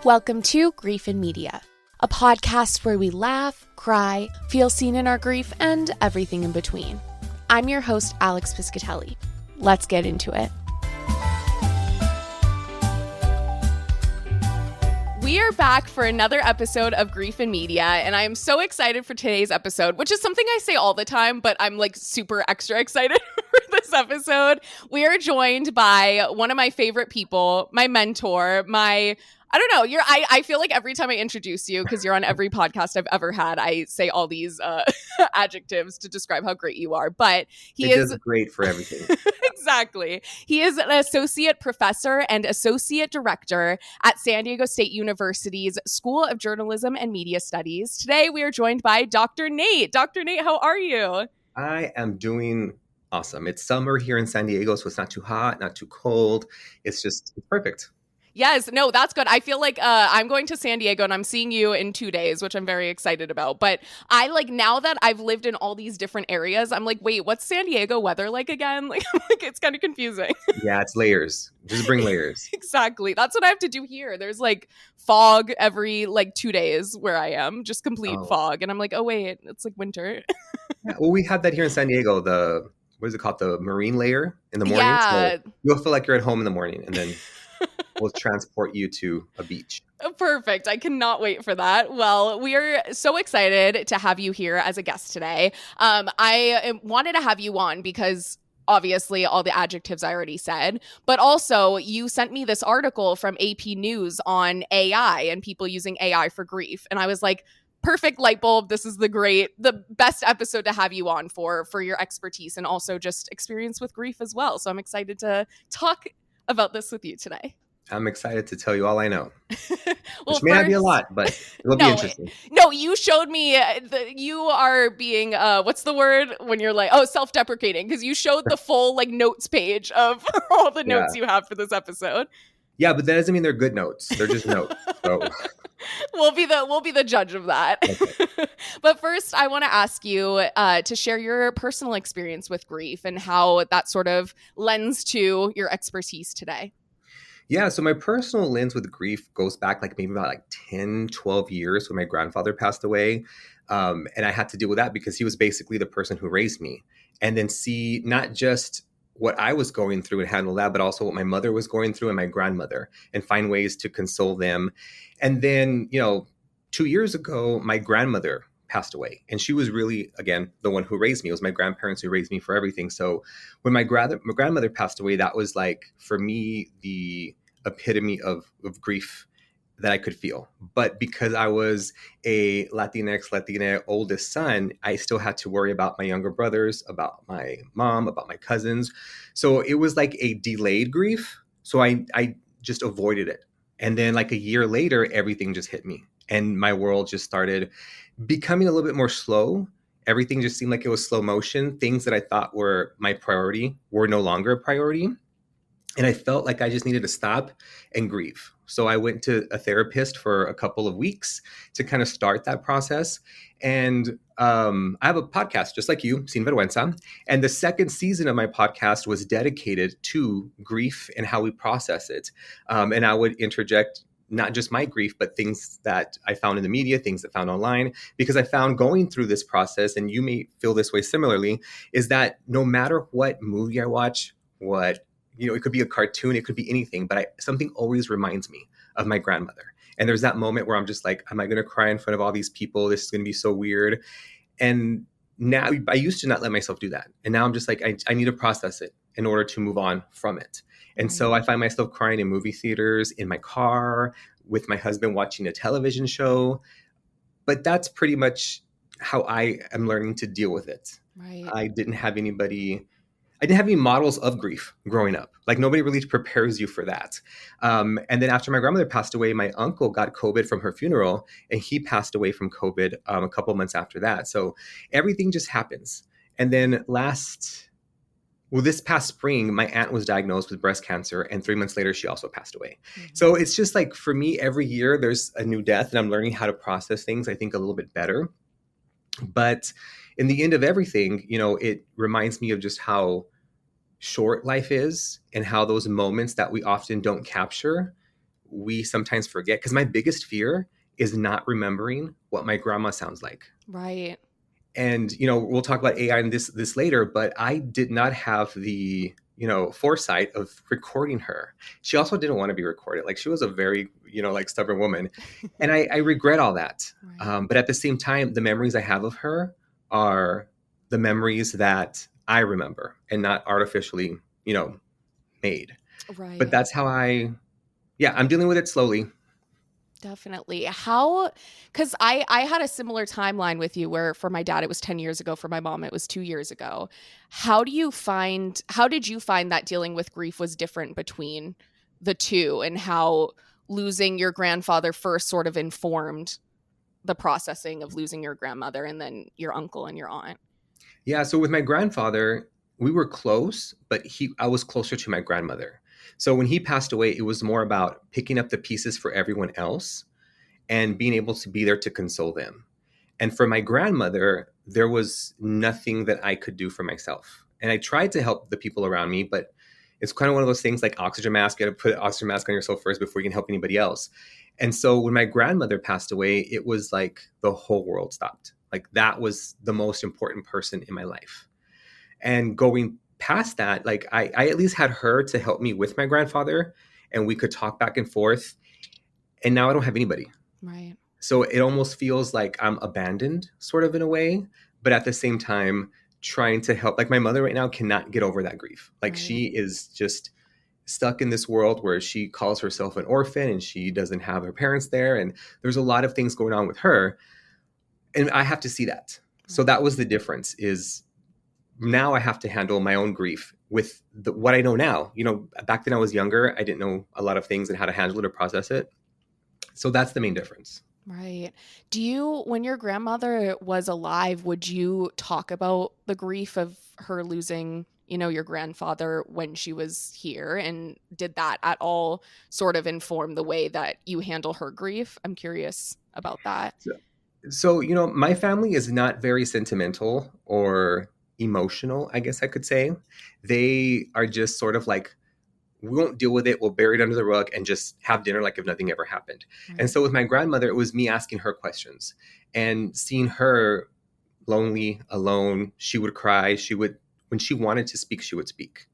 Welcome to Grief in Media, a podcast where we laugh, cry, feel seen in our grief, and everything in between. I'm your host, Alex Piscatelli. Let's get into it. We are back for another episode of Grief in Media, and I am so excited for today's episode, which is something I say all the time, but I'm like super extra excited for this episode. We are joined by one of my favorite people, my mentor, I don't know. I feel like every time I introduce you, because you're on every podcast I've ever had, I say all these adjectives to describe how great you are. But he is great for everything. Exactly. He is an associate professor and associate director at San Diego State University's School of Journalism and Media Studies. Today, we are joined by Dr. Nate. Dr. Nate, how are you? I am doing awesome. It's summer here in San Diego, so it's not too hot, not too cold. It's perfect. Yes, no, that's good. I feel like I'm going to San Diego and I'm seeing you in 2 days, which I'm very excited about. But I now that I've lived in all these different areas, I'm like, wait, what's San Diego weather like again? It's kind of confusing. Yeah, it's layers. Just bring layers. Exactly. That's what I have to do here. There's fog every 2 days where I am, just complete fog. And I'm like, oh, wait, it's winter. Yeah, well, we have that here in San Diego, what is it called? The marine layer in the morning. Yeah. So you'll feel like you're at home in the morning and then we'll transport you to a beach. Perfect. I cannot wait for that. Well, we are so excited to have you here as a guest today. I wanted to have you on because obviously all the adjectives I already said, but also you sent me this article from AP News on AI and people using AI for grief. And I was like, perfect light bulb. This is the best episode to have you on for your expertise and also just experience with grief as well. So I'm excited to talk about this with you today. I'm excited to tell you all I know. Well, which may not be a lot, but it'll be interesting. No, you showed me you are being, what's the word when you're self-deprecating, because you showed the full notes page of all the notes you have for this episode. Yeah, but that doesn't mean they're good notes. They're just notes. So we'll be the judge of that. Okay. But first, I want to ask you to share your personal experience with grief and how that sort of lends to your expertise today. Yeah, so my personal lens with grief goes back maybe about 10, 12 years when my grandfather passed away. And I had to deal with that because he was basically the person who raised me. And then see not just what I was going through and handle that, but also what my mother was going through and my grandmother and find ways to console them. And then, 2 years ago, my grandmother passed away. And she was really, again, the one who raised me. It was my grandparents who raised me for everything. So when my grandmother passed away, that was for me, the epitome of grief that I could feel. But because I was a Latina oldest son, I still had to worry about my younger brothers, about my mom, about my cousins. So it was a delayed grief. So I just avoided it. And then a year later, everything just hit me. And my world just started becoming a little bit more slow. Everything just seemed like it was slow motion. Things that I thought were my priority were no longer a priority. And I felt like I just needed to stop and grieve. So I went to a therapist for a couple of weeks to kind of start that process. And I have a podcast just like you, Sin Vergüenza. And the second season of my podcast was dedicated to grief and how we process it. And I would interject not just my grief, but things that I found in the media, things that I found online, because I found going through this process, and you may feel this way similarly, is that no matter what movie I watch, it could be a cartoon, it could be anything, but something always reminds me of my grandmother. And there's that moment where I'm just am I going to cry in front of all these people? This is going to be so weird. And now I used to not let myself do that. And now I'm just I need to process it in order to move on from it. And so I find myself crying in movie theaters, in my car, with my husband watching a television show. But that's pretty much how I am learning to deal with it. Right. I didn't have any models of grief growing up. Nobody really prepares you for that. And then after my grandmother passed away, my uncle got COVID from her funeral, and he passed away from COVID a couple months after that. So everything just happens. And then this past spring, my aunt was diagnosed with breast cancer, and 3 months later, she also passed away. Mm-hmm. So it's just for me, every year there's a new death, and I'm learning how to process things, I think, a little bit better. But in the end of everything, it reminds me of just how short life is and how those moments that we often don't capture we sometimes forget, because my biggest fear is not remembering what my grandma sounds like. Right. And we'll talk about AI and this later, but I did not have the foresight of recording her. She also didn't want to be recorded. Like, she was a very like stubborn woman, and I regret all that. Right. But at the same time, the memories I have of her are the memories that I remember, and not artificially made. But Right. that's how I'm dealing with it slowly. Definitely. How, because I had a similar timeline with you where for my dad it was 10 years ago, for my mom it was 2 years ago. How did you find that dealing with grief was different between the two, and how losing your grandfather first sort of informed the processing of losing your grandmother and then your uncle and your aunt? Yeah, so with my grandfather, we were close, but I was closer to my grandmother. So when he passed away, it was more about picking up the pieces for everyone else and being able to be there to console them. And for my grandmother, there was nothing that I could do for myself. And I tried to help the people around me, but it's kind of one of those things like oxygen mask. You got to put an oxygen mask on yourself first before you can help anybody else. And so when my grandmother passed away, it was like the whole world stopped. Like, that was the most important person in my life. And going past that, like, I at least had her to help me with my grandfather, and we could talk back and forth. And now I don't have anybody. Right. So it almost feels like I'm abandoned, sort of, in a way, but at the same time, trying to help. Like, my mother right now cannot get over that grief. Like, Right. she is just stuck in this world where she calls herself an orphan and she doesn't have her parents there. And there's a lot of things going on with her. And I have to see that. So Right. that was the difference, is now I have to handle my own grief with what I know now. Back then I was younger. I didn't know a lot of things and how to handle it or process it. So that's the main difference. Right. When your grandmother was alive, would you talk about the grief of her losing, your grandfather when she was here? And did that at all sort of inform the way that you handle her grief? I'm curious about that. So, my family is not very sentimental or emotional, I guess I could say. They are just sort of like, we won't deal with it. We'll bury it under the rug and just have dinner like if nothing ever happened. And Right. so with my grandmother, it was me asking her questions and seeing her lonely, alone. She would cry. When she wanted to speak, she would speak.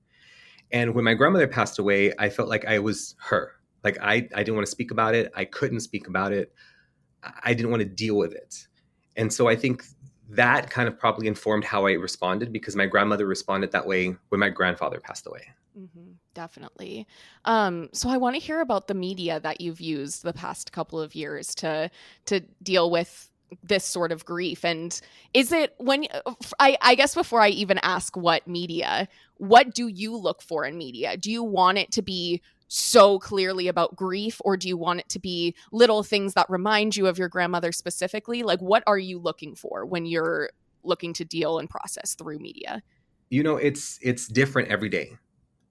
And when my grandmother passed away, I felt like I was her. Like, I didn't want to speak about it. I couldn't speak about it. I didn't want to deal with it. And so I think that kind of probably informed how I responded, because my grandmother responded that way when my grandfather passed away. Definitely. So I want to hear about the media that you've used the past couple of years to deal with this sort of grief. And is it I guess before I even ask what do you look for in media? Do you want it to be so clearly about grief, or do you want it to be little things that remind you of your grandmother specifically? Like, what are you looking for when you're looking to deal and process through media? It's different every day,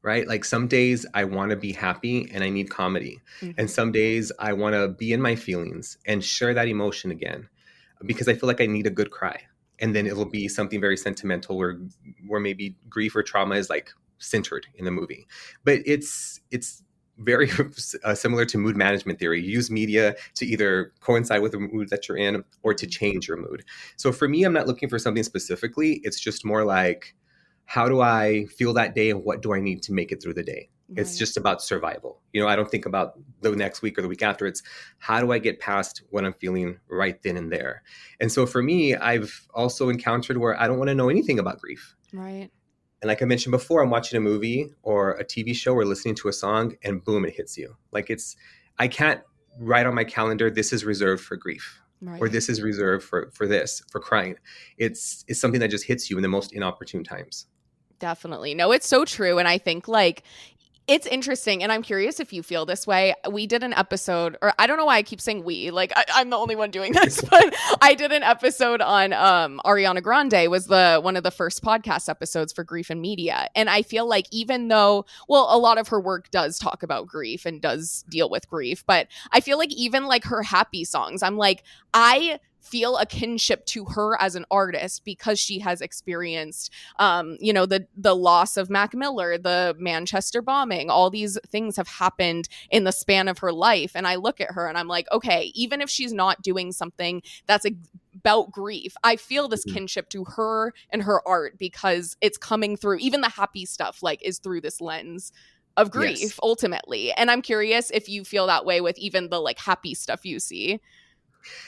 right? Like, some days I want to be happy and I need comedy. And Mm-hmm. some days I want to be in my feelings and share that emotion again, because I feel like I need a good cry. And then it'll be something very sentimental where maybe grief or trauma is like centered in the movie. But it's very similar to mood management theory. You use media to either coincide with the mood that you're in or to change your mood. So for me, I'm not looking for something specifically. It's just more like, how do I feel that day and what do I need to make it through the day? It's Right. just about survival. I don't think about the next week or the week after. It's, how do I get past what I'm feeling right then and there? And so for me, I've also encountered where I don't want to know anything about grief. Right. And like I mentioned before, I'm watching a movie or a TV show or listening to a song, and boom, it hits you. Like, I can't write on my calendar, this is reserved for grief, or Right. this is reserved for this, for crying. It's something that just hits you in the most inopportune times. Definitely. No, it's so true. And I think it's interesting, and I'm curious if you feel this way. We did an episode, or I don't know why I keep saying we, like I'm the only one doing this, but I did an episode on Ariana Grande was one of the first podcast episodes for grief and media. And I feel like, even though, well, a lot of her work does talk about grief and does deal with grief, but I feel like even like her happy songs, I'm like, I feel a kinship to her as an artist because she has experienced, the loss of Mac Miller, the Manchester bombing. All these things have happened in the span of her life. And I look at her and I'm like, okay, even if she's not doing something that's about grief, I feel this kinship to her and her art because it's coming through. Even the happy stuff like is through this lens of grief ultimately. And I'm curious if you feel that way with even the like happy stuff you see.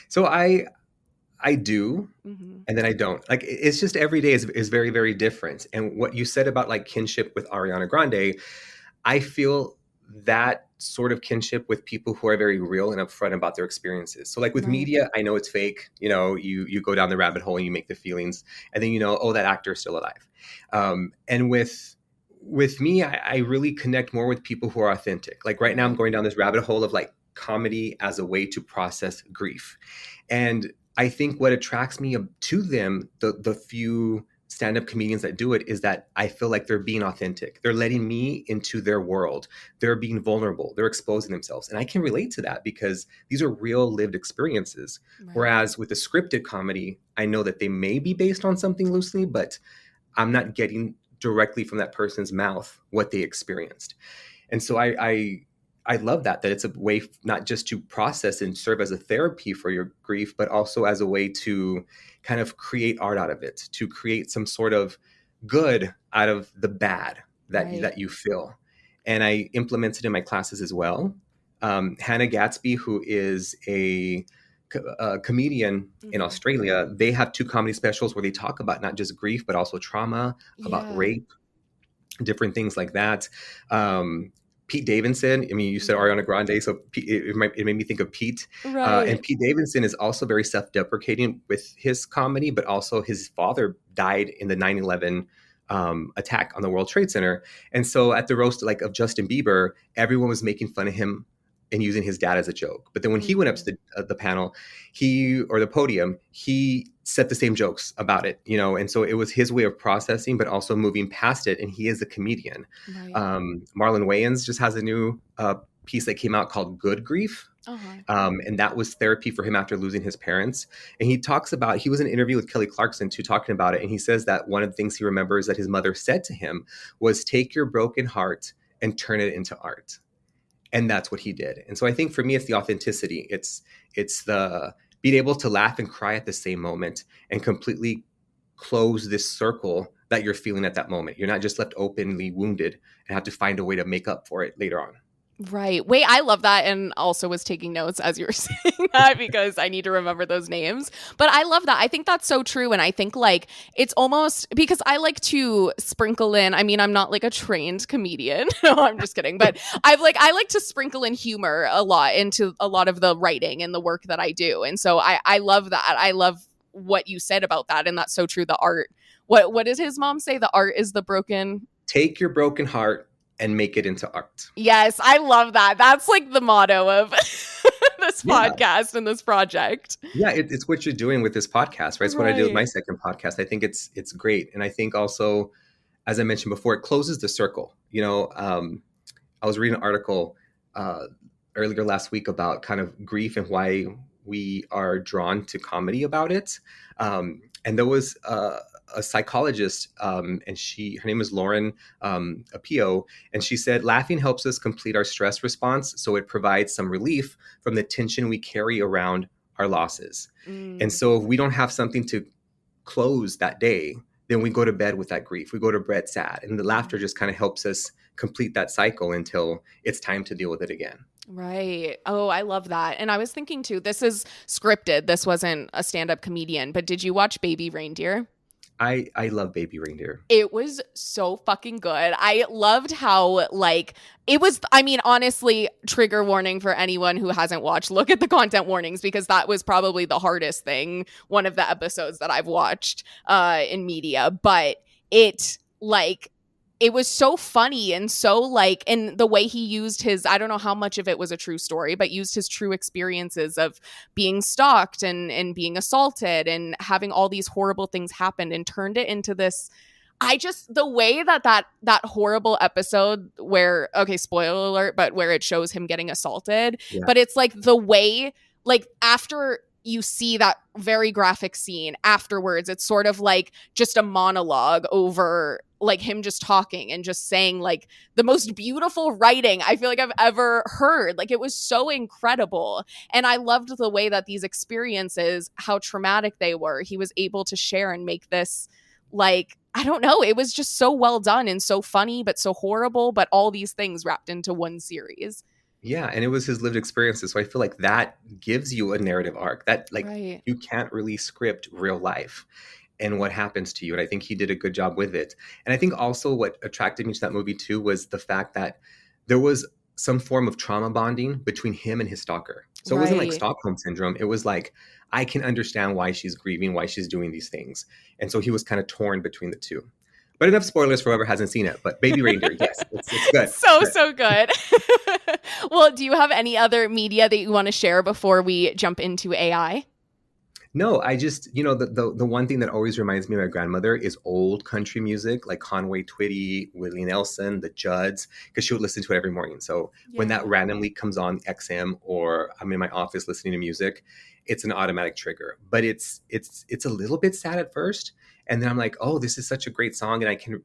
So I do, and then I don't. Like, it's just every day is very, very different. And what you said about like kinship with Ariana Grande, I feel that sort of kinship with people who are very real and upfront about their experiences. So like with media, I know it's fake. You know, you go down the rabbit hole and you make the feelings, and then you know, oh, that actor is still alive. And with me, I really connect more with people who are authentic. Like right now, I'm going down this rabbit hole of like comedy as a way to process grief. And I think what attracts me to them, the few stand-up comedians that do it, is that I feel like they're being authentic. They're letting me into their world. They're being vulnerable. They're exposing themselves. And I can relate to that because these are real lived experiences. Right. Whereas with the scripted comedy, I know that they may be based on something loosely, but I'm not getting directly from that person's mouth what they experienced. And so I love that it's a way not just to process and serve as a therapy for your grief, but also as a way to kind of create art out of it, to create some sort of good out of the bad that you feel. And I implement it in my classes as well. Hannah Gatsby, who is a comedian in Australia, they have 2 comedy specials where they talk about not just grief, but also trauma, about rape, different things like that. Pete Davidson. I mean, you said Ariana Grande, so it made me think of Pete. Right. And Pete Davidson is also very self-deprecating with his comedy, but also his father died in the 9/11 attack on the World Trade Center. And so at the roast like of Justin Bieber, everyone was making fun of him and using his dad as a joke. But then when he went up to the panel, or the podium, he said the same jokes about it, you know, and so it was his way of processing, but also moving past it. And he is a comedian. Right. Marlon Wayans just has a new piece that came out called Good Grief. And that was therapy for him after losing his parents. And he talks about, he was in an interview with Kelly Clarkson too, talking about it. And he says that one of the things he remembers that his mother said to him was, take your broken heart and turn it into art. And that's what he did. And so I think for me, it's the authenticity. It's the being able to laugh and cry at the same moment and completely close this circle that you're feeling at that moment. You're not just left openly wounded and have to find a way to make up for it later on. Right. Wait, I love that. And also was taking notes as you were saying that because I need to remember those names. But I love that. I think that's so true. And I think like it's almost because I like to sprinkle in, I mean, I'm not like a trained comedian. No, I'm just kidding. But I like to sprinkle in humor a lot into a lot of the writing and the work that I do. And so I love that. I love what you said about that. And that's so true. The art. What did his mom say? The art is the broken. Take your broken heart and make it into art. Yes, I love that. That's like the motto of this podcast and this project. Yeah, it's what you're doing with this podcast, right? It's what I did with my second podcast. I think it's great. And I think also, as I mentioned before, it closes the circle. You know, I was reading an article earlier last week about kind of grief and why we are drawn to comedy about it. And there was a psychologist, and her name is Lauren Apio, and she said, laughing helps us complete our stress response, so it provides some relief from the tension we carry around our losses. And so if we don't have something to close that day, then we go to bed with that grief. We go to bed sad, and the laughter just kind of helps us complete that cycle until it's time to deal with it again. Right. Oh, I love that. And I was thinking too, this is scripted. This wasn't a stand-up comedian, but did you watch Baby Reindeer? I love Baby Reindeer. It was so fucking good. I loved how like it was, I mean, honestly, trigger warning for anyone who hasn't watched, look at the content warnings because that was probably the hardest thing, one of the episodes that I've watched in media, but it was so funny and so like, and the way he used his, I don't know how much of it was a true story, but used his true experiences of being stalked and being assaulted and having all these horrible things happen and turned it into this. The way that horrible episode where, okay, spoiler alert, but where it shows him getting assaulted, but it's like the way, like after you see that very graphic scene afterwards. It's sort of like just a monologue over like him just talking and just saying like the most beautiful writing I feel like I've ever heard. Like it was so incredible. And I loved the way that these experiences, how traumatic they were, he was able to share and make this like, I don't know, it was just so well done and so funny, but so horrible, but all these things wrapped into one series. Yeah, and it was his lived experiences. So I feel like that gives you a narrative arc that like Right. you can't really script real life and what happens to you. And I think he did a good job with it. And I think also what attracted me to that movie too was the fact that there was some form of trauma bonding between him and his stalker. So it wasn't like Right. Stockholm syndrome. It was like, I can understand why she's grieving, why she's doing these things. And so he was kind of torn between the two. But enough spoilers for whoever hasn't seen it. But Baby Reindeer, yes, it's good. It's So, good. so good. Well, do you have any other media that you want to share before we jump into AI? No, I just, the one thing that always reminds me of my grandmother is old country music, like Conway Twitty, Willie Nelson, the Judds, because she would listen to it every morning. So when that Yeah. randomly comes on XM or I'm in my office listening to music, it's an automatic trigger. But it's a little bit sad at first, and then I'm like, oh, this is such a great song, and I can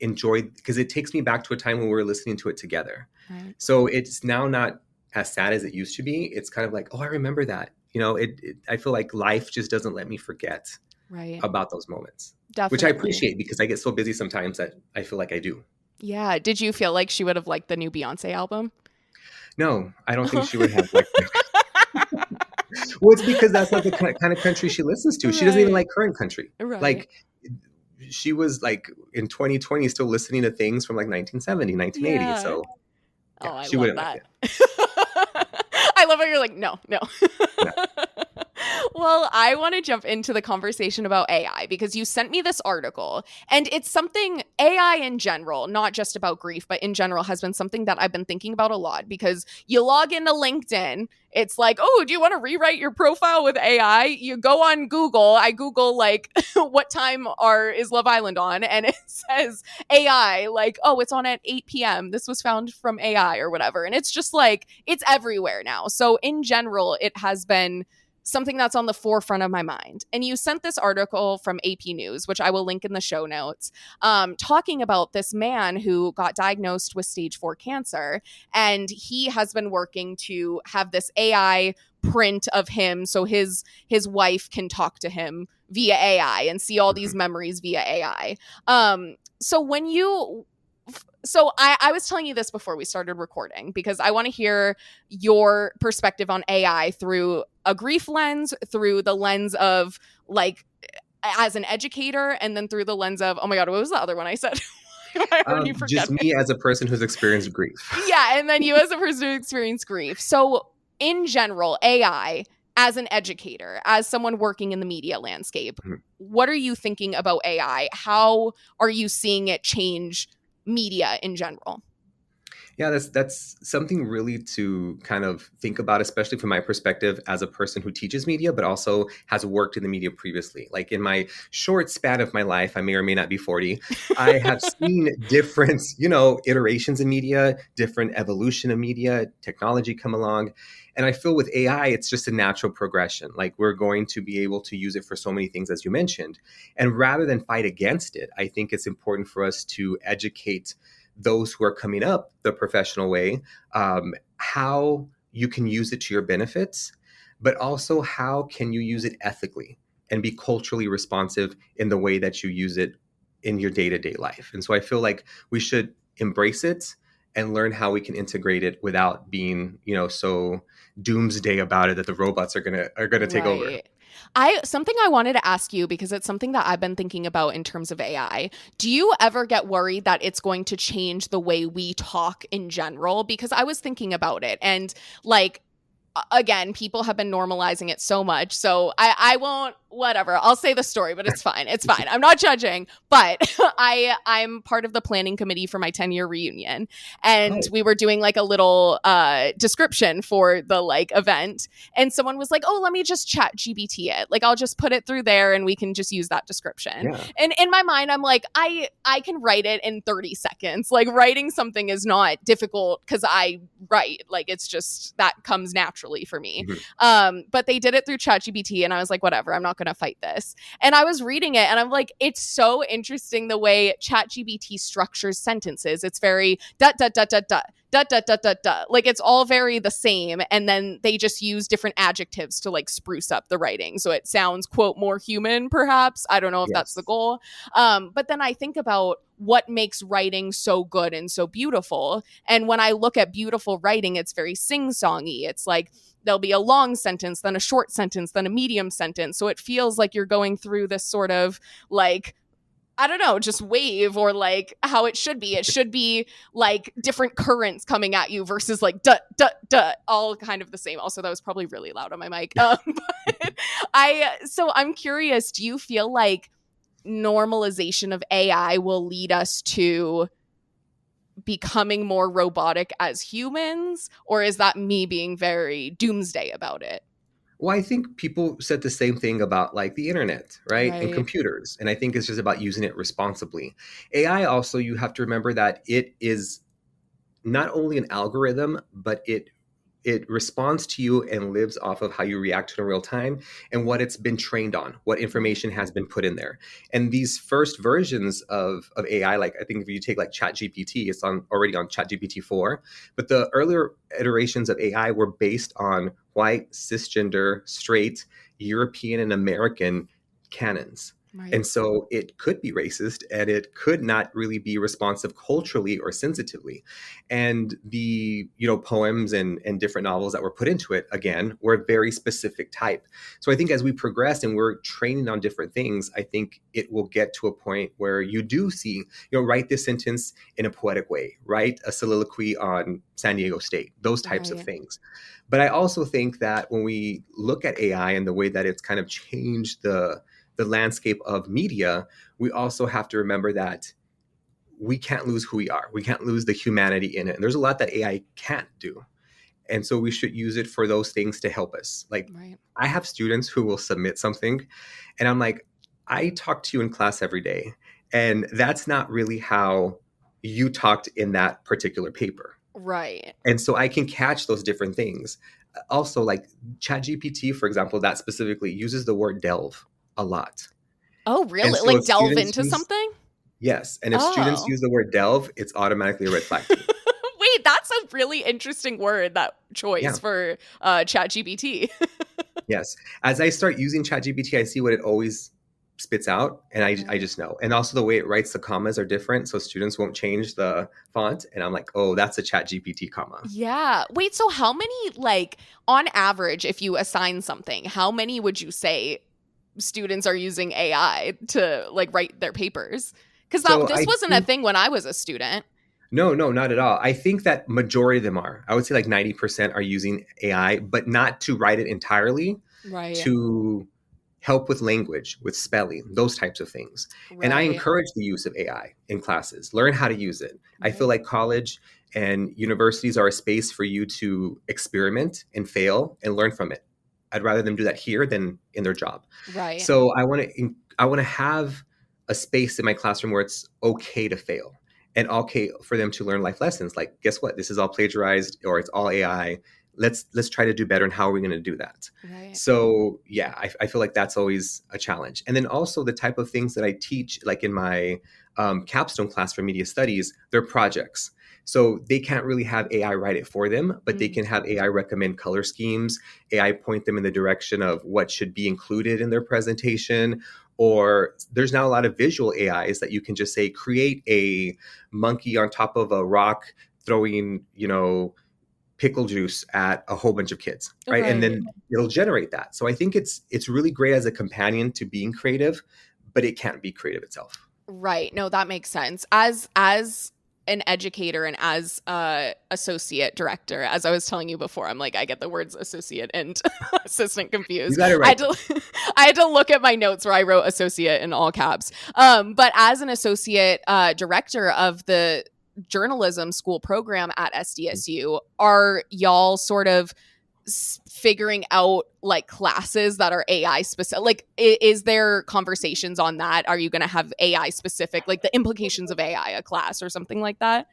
enjoy because it takes me back to a time when we were listening to it together. Right. So it's now not as sad as it used to be. It's kind of like, oh, I remember that. I feel like life just doesn't let me forget Right. about those moments, which I Definitely. appreciate because I get so busy sometimes that I feel like I do. Yeah. Did you feel like she would have liked the new Beyonce album? No, I don't think she would have liked it. Well, it's because that's not the kind of country she listens to. She doesn't even Right. like current country. Right. Like she was like in 2020 still listening to things from like 1970, 1980. Yeah. So Oh, yeah, I she love wouldn't like that. it. I love how you're like, no, no. No. Well, I want to jump into the conversation about AI because you sent me this article and it's something AI in general, not just about grief, but in general has been something that I've been thinking about a lot because you log into LinkedIn, it's like, oh, do you want to rewrite your profile with AI? You go on Google, I Google like what time is Love Island on and it says AI, like, oh, it's on at 8 p.m. This was found from AI or whatever. And it's just like, it's everywhere now. So in general, it has been something that's on the forefront of my mind. And you sent this article from AP News, which I will link in the show notes, talking about this man who got diagnosed with stage 4 cancer. And he has been working to have this AI print of him so his wife can talk to him via AI and see all these Mhm. memories via AI. So when you so I was telling you this before we started recording because I want to hear your perspective on AI through a grief lens, through the lens of like as an educator, and then through the lens of, oh my God, what was the other one I said? I already Just forget it. me as a person who's experienced grief. Yeah, and then you as a person who experienced grief. So in general, AI as an educator, as someone working in the media landscape, what are you thinking about AI? How are you seeing it change media in general? Yeah, that's something really to kind of think about, especially from my perspective as a person who teaches media, but also has worked in the media previously. Like in my short span of my life, I may or may not be 40, I have seen different, iterations in media, different evolution of media, technology come along. And I feel with AI, it's just a natural progression. Like we're going to be able to use it for so many things, as you mentioned. And rather than fight against it, I think it's important for us to educate those who are coming up the professional way, how you can use it to your benefits, but also how can you use it ethically and be culturally responsive in the way that you use it in your day-to-day life. And so I feel like we should embrace it and learn how we can integrate it without being, so doomsday about it that the robots are gonna take over. Right. I something I wanted to ask you because it's something that I've been thinking about in terms of AI. Do you ever get worried that it's going to change the way we talk in general? Because I was thinking about it and like again, people have been normalizing it so much. So I won't whatever. I'll say the story, but it's fine. It's fine. I'm not judging. But I'm part of the planning committee for my 10-year reunion. And Oh, we were doing like a little description for the like event. And someone was like, oh, let me just chat GBT it. Like I'll just put it through there and we can just use that description. yeah. And in my mind, I'm like, I can write it in 30 seconds. Like writing something is not difficult because I write. Like it's just that comes naturally for me. Mhm. But they did it through ChatGPT, and I was like, whatever, I'm not going to fight this. And I was reading it, and I'm like, it's so interesting the way ChatGPT structures sentences. It's very dot dot dot dot dot dot dot dot dot dot. Like it's all very the same, and then they just use different adjectives to like spruce up the writing, so it sounds quote more human. Perhaps I don't know if that's the Yes. goal. But then I think about what makes writing so good and so beautiful. And when I look at beautiful writing, it's very sing-songy. It's like there'll be a long sentence, then a short sentence, then a medium sentence. So it feels like you're going through this sort of like, I don't know, just wave or like how it should be. It should be like different currents coming at you versus like duh, duh, duh, all kind of the same. Also, that was probably really loud on my mic. But so I'm curious, do you feel like normalization of AI will lead us to becoming more robotic as humans, or is that me being very doomsday about it? Well, I think people said the same thing about like the internet, right? And Right. computers. And I think it's just about using it responsibly. AI also, you have to remember that it is not only an algorithm, but it responds to you and lives off of how you react to it in real time and what it's been trained on, what Right. information has been put in there. And these first versions of AI, like I think if you take like ChatGPT, it's on already on ChatGPT 4, but the earlier iterations of AI were based on white, cisgender, straight, European and American canons. Right. And so it could be racist and it could not really be responsive culturally or sensitively. And the poems and different novels that were put into it again were a very specific type. So I think as we progress and we're training on different things, I think it will get to a point where you do see, write this sentence in a poetic way, write a soliloquy on San Diego State, those types of Right. things. But I also think that when we look at AI and the way that it's kind of changed the landscape of media, we also have to remember that we can't lose who we are. We can't lose the humanity in it. And there's a lot that AI can't do. And so we should use it for those things to help us. Like Right. I have students who will submit something and I'm like, I talk to you in class every day. And that's not really how you talked in that particular paper. Right. And so I can catch those different things. Also, like ChatGPT, for example, that specifically uses the word delve a lot. Oh, And really? so Like if delve students into use something? yes, and if students Oh. use the word delve, it's automatically a red flag to me. Wait, that's a really interesting word, that Yeah, choice for ChatGPT. yes. As I start using ChatGPT, I see what it always spits out, and I Right. just know. And also the way it writes the commas are different, so students won't change the font, and I'm like, "Oh, that's a ChatGPT comma." Yeah. Wait, so how many, like, on average, if you assign something, how many would you say students are using AI to like write their papers? Because So this I wasn't a think thing when I was a student. no, no, not at all. I think that majority of them are. I would say like 90% are using AI, but not to write it entirely, Right. to help with language, with spelling, those types of things. And I Right. encourage the use of AI in classes. Learn how to use it. I feel Right. like college and universities are a space for you to experiment and fail and learn from it. I'd rather them do that here than in their job. Right. So I want to have a space in my classroom where it's okay to fail and okay for them to learn life lessons. Like, guess what? This is all plagiarized or it's all AI. Let's try to do better. And how are we going to do that? Right. So yeah, I feel like that's always a challenge. And then also the type of things that I teach, like in my capstone class for media studies, they're projects. So they can't really have AI write it for them, but they Mm. can have AI recommend color schemes, AI point them in the direction of what should be included in their presentation. Or there's now a lot of visual AIs that you can just say, create a monkey on top of a rock throwing, pickle juice at a whole bunch of kids, right? And Right. then it'll generate that. So I think it's really great as a companion to being creative, but it can't be creative itself. Right. No, that makes sense. As an educator and as a associate director, as I was telling you before, I'm like, I get the words associate and assistant You confused. got it right. I had to look at my notes where I wrote associate in all caps. But as an associate director of the journalism school program at SDSU, are y'all sort of figuring out like classes that are AI specific? Like, is there conversations on that? Are you going to have AI specific, like the implications of AI, a class or something like that?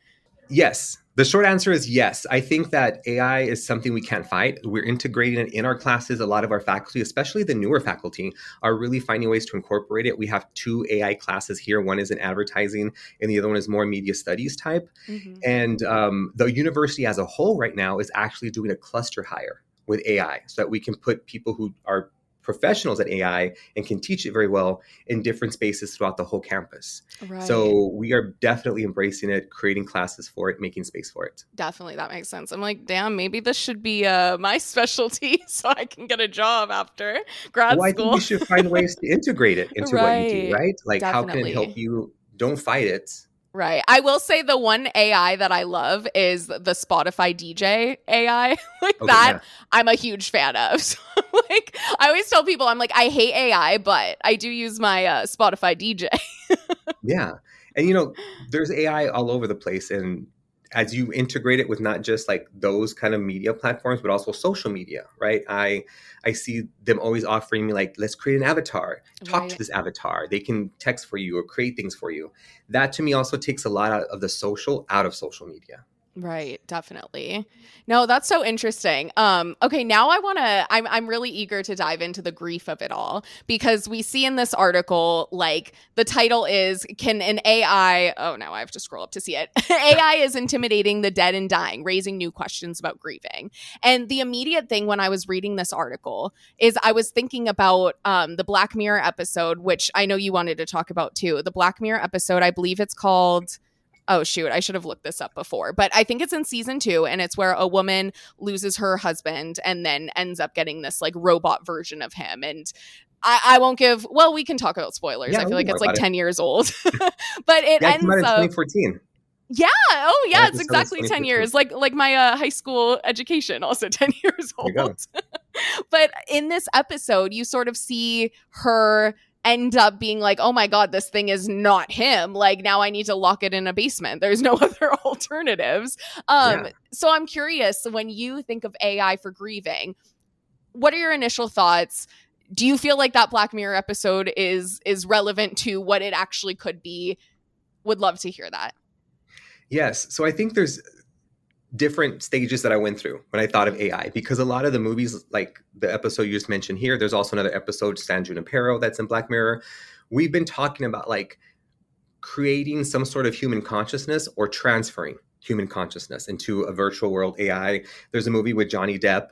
Yes. The short answer is yes. I think that AI is something we can't fight. We're integrating it in our classes. A lot of our faculty, especially the newer faculty, are really finding ways to incorporate it. We have 2 AI classes here. One is in advertising, and the other one is more media studies type. Mm-hmm. And the university as a whole right now is actually doing a cluster hire with AI so that we can put people who are professionals at AI and can teach it very well in different spaces throughout the whole campus. Right. So we are definitely embracing it, creating classes for it, making space for it. Definitely. That makes sense. I'm like, damn, maybe this should be my specialty so I can get a job after grad Well, I think school. you should find ways to integrate it into what you do, Right. right? Like, how can it help Definitely. you? Don't fight it. Right. I will say the one AI that I love is the Spotify DJ AI. Like Okay, that, yeah. I'm a huge fan of. So like, I always tell people, I'm like, I hate AI, but I do use my Spotify DJ. Yeah. And there's AI all over the place. And as you integrate it with not just like those kind of media platforms, but also social media, right? I see them always offering me like, let's create an avatar, talk to Right. this avatar. They can text for you or create things for you. That to me also takes a lot of the social out of social media. Right, definitely. No, that's so interesting. Okay, now I'm really eager to dive into the grief of it all because we see in this article, like the title is Can an AI oh no, I have to scroll up to see it. AI is intimidating the dead and dying, raising new questions about grieving. And the immediate thing when I was reading this article is I was thinking about the Black Mirror episode, which I know you wanted to talk about too. The Black Mirror episode, I believe it's called, oh shoot, I should have looked this up before, but I think it's in season 2, and it's where a woman loses her husband and then ends up getting this like robot version of him. And I won't give, well, we can talk about spoilers. Yeah, I we feel can like talk it's like about it. 10 years old. But it Yeah, it came out ends in up, 2014. yeah, oh The yeah, it's episode was exactly 10 2014. years. Like my high school education, also 10 years There you go. old. But in this episode, you sort of see her end up being like, oh my God, this thing is not him. Like, now I need to lock it in a basement. There's no other alternatives. Yeah. So I'm curious, when you think of AI for grieving, what are your initial thoughts? Do you feel like that Black Mirror episode is relevant to what it actually could be? Would love to hear that. Yes. So I think there's different stages that I went through when I thought of AI, because a lot of the movies, like the episode you just mentioned here, there's also another episode, San Junipero, that's in Black Mirror. We've been talking about like creating some sort of human consciousness or transferring human consciousness into a virtual world AI. There's a movie with Johnny Depp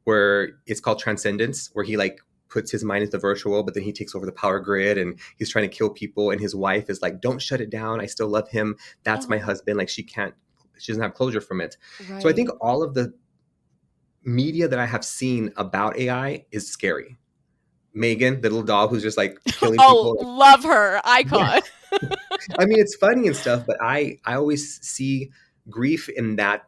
where it's called Transcendence, where he like puts his mind into the virtual world, but then he takes over the power grid and he's trying to kill people. And his wife is like, don't shut it down. I still love him. That's my Oh, husband. Like she doesn't have closure from it. So I right. think all of the media that I have seen about AI is scary. Megan, the little doll who's just like killing Oh, people. love her. Yeah. Icon. I mean, it's funny and stuff, but I always see grief in that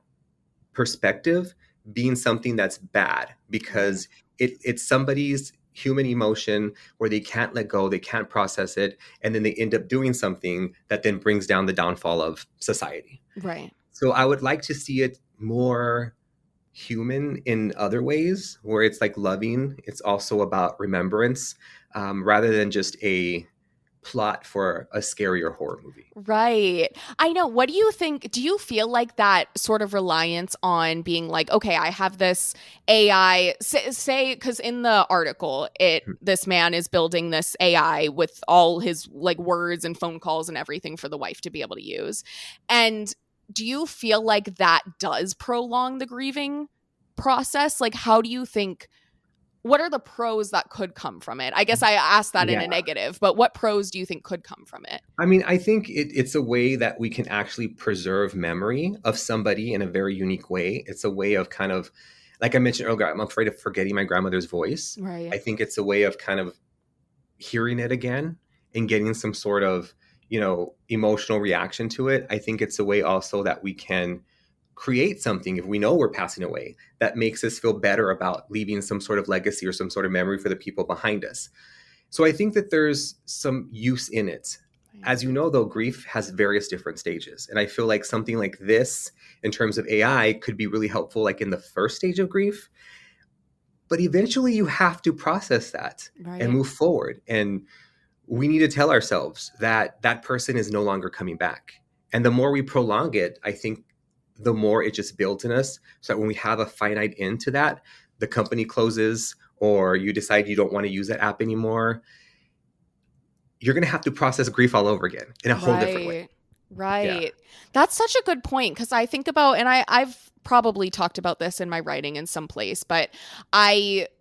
perspective being something that's bad Right. because it's somebody's human emotion where they can't let go, they can't process it, and then they end up doing something that then brings down the downfall of society. Right. So I would like to see it more human in other ways, where it's like loving. It's also about remembrance, rather than just a plot for a scary or horror movie. Right. I know. What do you think? Do you feel like that sort of reliance on being like, okay, I have this AI, say, because in the article, this man is building this AI with all his like words and phone calls and everything for the wife to be able to use. And do you feel like that does prolong the grieving process? Like, how do you think? What are the pros that could come from it? I guess I asked that in Yeah. a negative, but what pros do you think could come from it? I mean, I think it's a way that we can actually preserve memory of somebody in a very unique way. It's a way of kind of, like I mentioned earlier, I'm afraid of forgetting my grandmother's voice. I Right. think it's a way of kind of hearing it again and getting some sort of emotional reaction to it. I think it's a way also that we can create something if we know we're passing away that makes us feel better about leaving some sort of legacy or some sort of memory for the people behind us. So I think that there's some use in it. Right. As you know, though, grief has various different stages. And I feel like something like this, in terms of AI, could be really helpful, like in the first stage of grief. But eventually you have to process that and Right. move forward. And we need to tell ourselves that that person is no longer coming back. And the more we prolong it, I think the more it just builds in us. So that when we have a finite end to that, the company closes or you decide you don't want to use that app anymore, you're going to have to process grief all over again in a whole different way. Right. Yeah. Right. That's such a good point because I think about, and I've probably talked about this in my writing in some place, but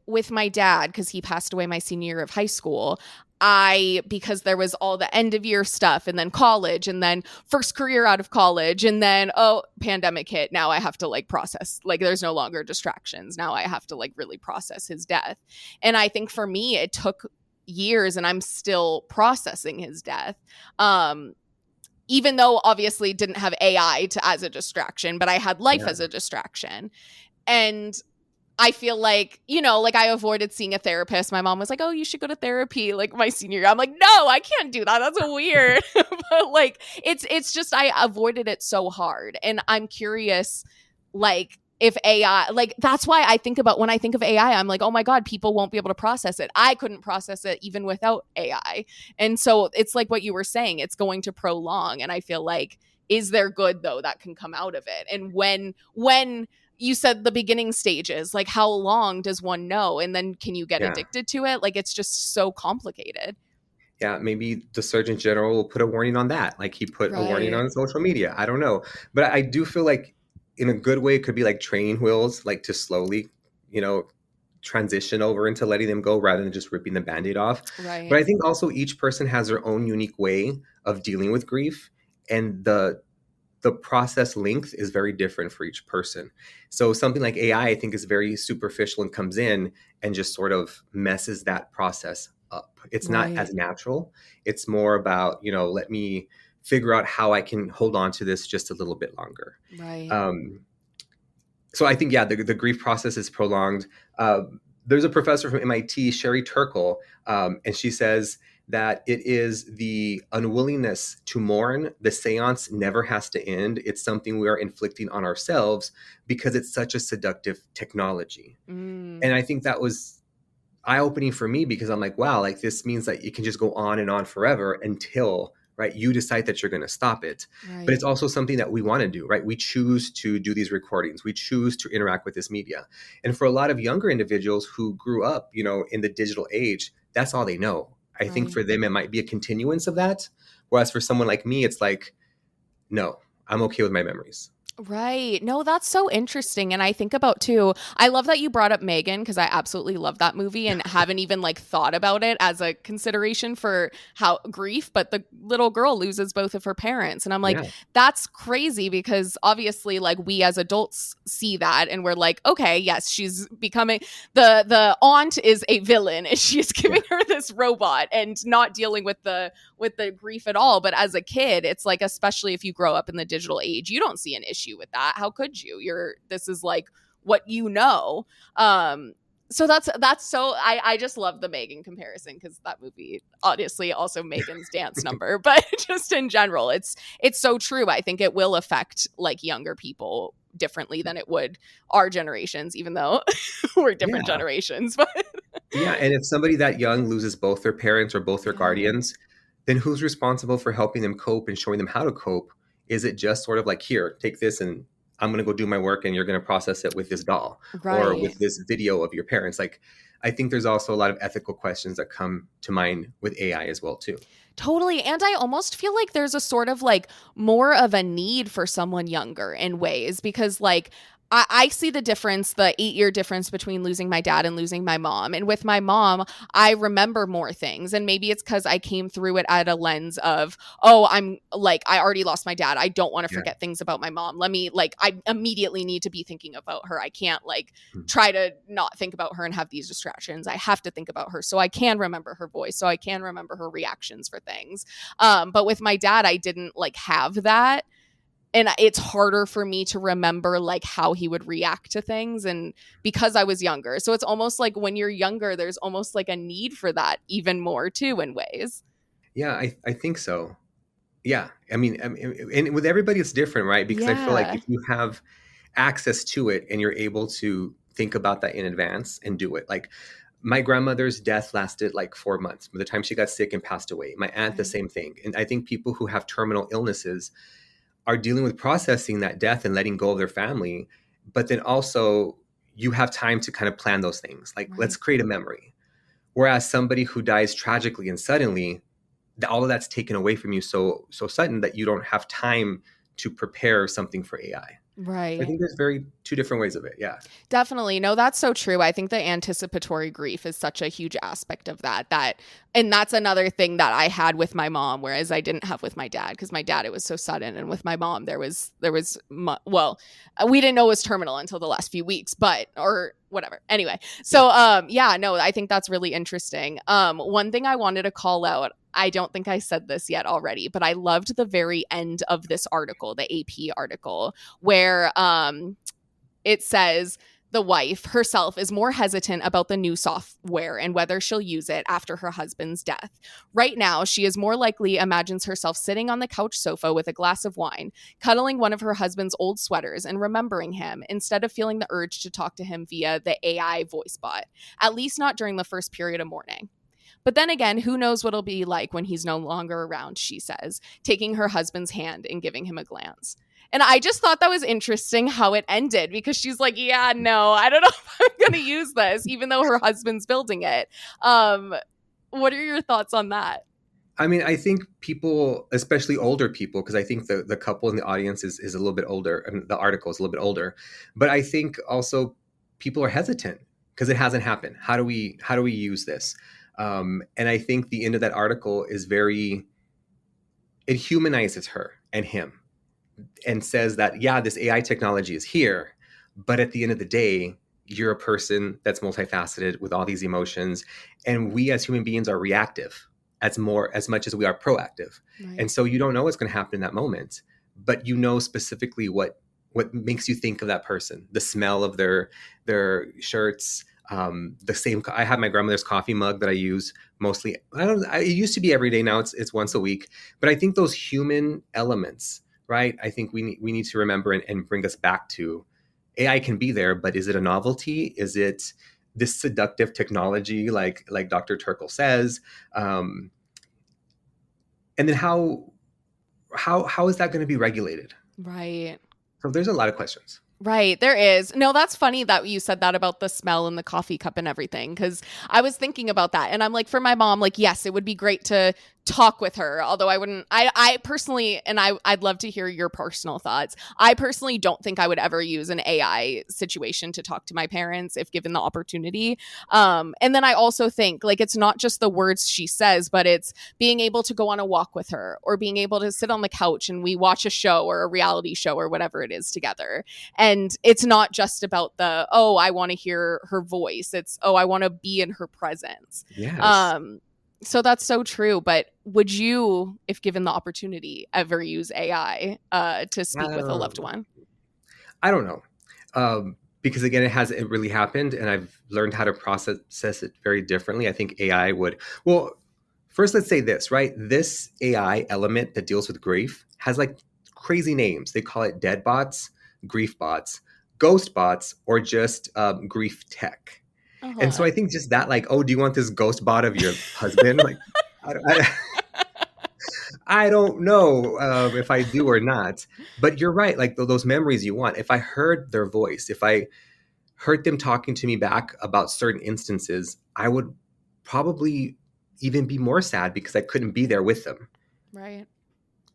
with my dad, because he passed away my senior year of high school, because there was all the end of year stuff and then college and then first career out of college and then, oh, pandemic hit. Now I have to like process, like there's no longer distractions. Now I have to like really process his death. And I think for me, it took years and I'm still processing his death. Even though obviously didn't have AI as a distraction, but I had life Yeah. as a distraction. And I feel like, like I avoided seeing a therapist. My mom was like, oh, you should go to therapy like my senior year. I'm like, no, I can't do that. That's weird. But like, it's just, I avoided it so hard. And I'm curious, like, if AI, like, that's why I think about when I think of AI, I'm like, oh my God, people won't be able to process it. I couldn't process it even without AI. And so it's like what you were saying, it's going to prolong. And I feel like, is there good though that can come out of it? And when you said the beginning stages, like how long does one know? And then can you get Yeah. addicted to it? Like it's just so complicated. Yeah, maybe the Surgeon General will put a warning on that. Like he put a warning Right. on social media. I don't know. But I do feel like in a good way, it could be like training wheels, like to slowly, you know, transition over into letting them go rather than just ripping the band-aid off. But Right. I think also each person has their own unique way of dealing with grief. And the process length is very different for each person. So something like AI, I think, is very superficial and comes in and just sort of messes that process up. It's not Right. as natural. It's more about, let me figure out how I can hold on to this just a little bit longer. Right. Um, so I think, yeah, the grief process is prolonged. There's a professor from MIT, Sherry Turkle, and she says that it is the unwillingness to mourn. The seance never has to end. It's something we are inflicting on ourselves because it's such a seductive technology. Mm. And I think that was eye-opening for me because I'm like, wow, like this means that it can just go on and on forever until right you decide that you're going to stop it. But it's Right. also something that we want to do, right? We choose to do these recordings, we choose to interact with this media. And for a lot of younger individuals who grew up in the digital age, that's all they know. I think Right. for them it might be a continuance of that, whereas for someone like me it's like, no, I'm okay with my memories. Right. No, that's so interesting. And I think about too, I love that you brought up Megan because I absolutely love that movie and haven't even like thought about it as a consideration for how grief, but the little girl loses both of her parents. And I'm like, Yeah. that's crazy because obviously like we as adults see that and we're like, okay, yes, she's becoming the aunt is a villain and she's Yeah. giving her this robot and not dealing with the grief at all. But as a kid, it's like, especially if you grow up in the digital age, you don't see an issue with that. How could you? This is like what you know. So that's so I just love the Megan comparison because that movie obviously also Megan's dance number, but just in general, it's so true. I think it will affect like younger people differently than it would our generations, even though we're different Yeah. generations. But Yeah, and if somebody that young loses both their parents or both their yeah, guardians, then who's responsible for helping them cope and showing them how to cope? Is it just sort of like, here, take this and I'm going to go do my work and you're going to process it with this doll or right. with this video of your parents? Like, I think there's also a lot of ethical questions that come to mind with AI as well, too. Totally. And I almost feel like there's a sort of like more of a need for someone younger in ways because like I see the difference, the 8-year difference between losing my dad and losing my mom. And with my mom, I remember more things. And maybe it's because I came through it at a lens of, oh, I'm like, I already lost my dad. I don't want to Yeah. forget things about my mom. Let me, like, I immediately need to be thinking about her. I can't, like, Mhm. try to not think about her and have these distractions. I have to think about her so I can remember her voice, so I can remember her reactions for things. But with my dad, I didn't, like, have that, and it's harder for me to remember like how he would react to things, and because I was younger. So it's almost like when you're younger there's almost like a need for that even more too in ways. Yeah, I think so. Yeah, and with everybody it's different, right? Because I feel like Yeah. if you have access to it and you're able to think about that in advance and do it. Like my grandmother's death lasted like 4 months. By the time she got sick and passed away, my aunt, the Right. same thing. And I think people who have terminal illnesses are dealing with processing that death and letting go of their family. But then also, you have time to kind of plan those things. Like, let's Right. create a memory. Whereas somebody who dies tragically and suddenly, all of that's taken away from you so sudden that you don't have time to prepare something for AI. So I Right. think there's very two different ways of it. Yeah. Definitely. No, that's so true. I think the anticipatory grief is such a huge aspect of that, and that's another thing that I had with my mom, whereas I didn't have with my dad, because my dad, it was so sudden. And with my mom, well, we didn't know it was terminal until the last few weeks, but, or whatever. Anyway. Yeah. So, yeah, no, I think that's really interesting. One thing I wanted to call out, I don't think I said this yet already, but I loved the very end of this article, the AP article, where, it says the wife herself is more hesitant about the new software and whether she'll use it after her husband's death. Right now, she is more likely imagines herself sitting on the couch sofa with a glass of wine, cuddling one of her husband's old sweaters and remembering him instead of feeling the urge to talk to him via the AI voice bot, at least not during the first period of mourning. But then again, who knows what it'll be like when he's no longer around, she says, taking her husband's hand and giving him a glance. And I just thought that was interesting how it ended, because she's like, yeah, no, I don't know if I'm going to use this, even though her husband's building it. Um, what are your thoughts on that? I mean, I think people, especially older people, because I think the couple in the audience is a little bit older, and the article is a little bit older, but I think also people are hesitant because it hasn't happened. How do we use this? And I think the end of that article is very, it humanizes her and him and says that, yeah, this AI technology is here, but at the end of the day, you're a person that's multifaceted with all these emotions, and we as human beings are reactive as much as we are proactive. Right. And so you don't know what's going to happen in that moment, but you know specifically what makes you think of that person, the smell of their shirts. The same. I have my grandmother's coffee mug that I use mostly. It used to be every day. Now it's once a week. But I think those human elements, right? I think we need to remember and bring us back to AI can be there, but is it a novelty? Is it this seductive technology, like Dr. Turkle says? Um, and then how is that going to be regulated? Right. So there's a lot of questions. Right, there is. No, that's funny that you said that about the smell and the coffee cup and everything, because I was thinking about that. And I'm like, for my mom, like, yes, it would be great to talk with her. Although I wouldn't, I personally, and I'd love to hear your personal thoughts. I personally don't think I would ever use an AI situation to talk to my parents if given the opportunity. And then I also think, like, it's not just the words she says, but it's being able to go on a walk with her, or being able to sit on the couch and we watch a show or a reality show or whatever it is together. And it's not just about the, oh, I want to hear her voice. It's, oh, I want to be in her presence. Yes. Um, so that's so true. But would you, if given the opportunity, ever use AI to speak with a loved Um, one? I don't know. Because again, it really happened, and I've learned how to process it very differently. I think AI would. Well, first, let's say this, right? This AI element that deals with grief has like crazy names. They call it dead bots, grief bots, ghost bots, or just grief tech. And so Uh-huh. I think just that, like, oh, do you want this ghost bot of your husband? Like, I don't know if I do or not. But you're right. Like those memories you want. If I heard their voice, if I heard them talking to me back about certain instances, I would probably even be more sad because I couldn't be there with them. Right.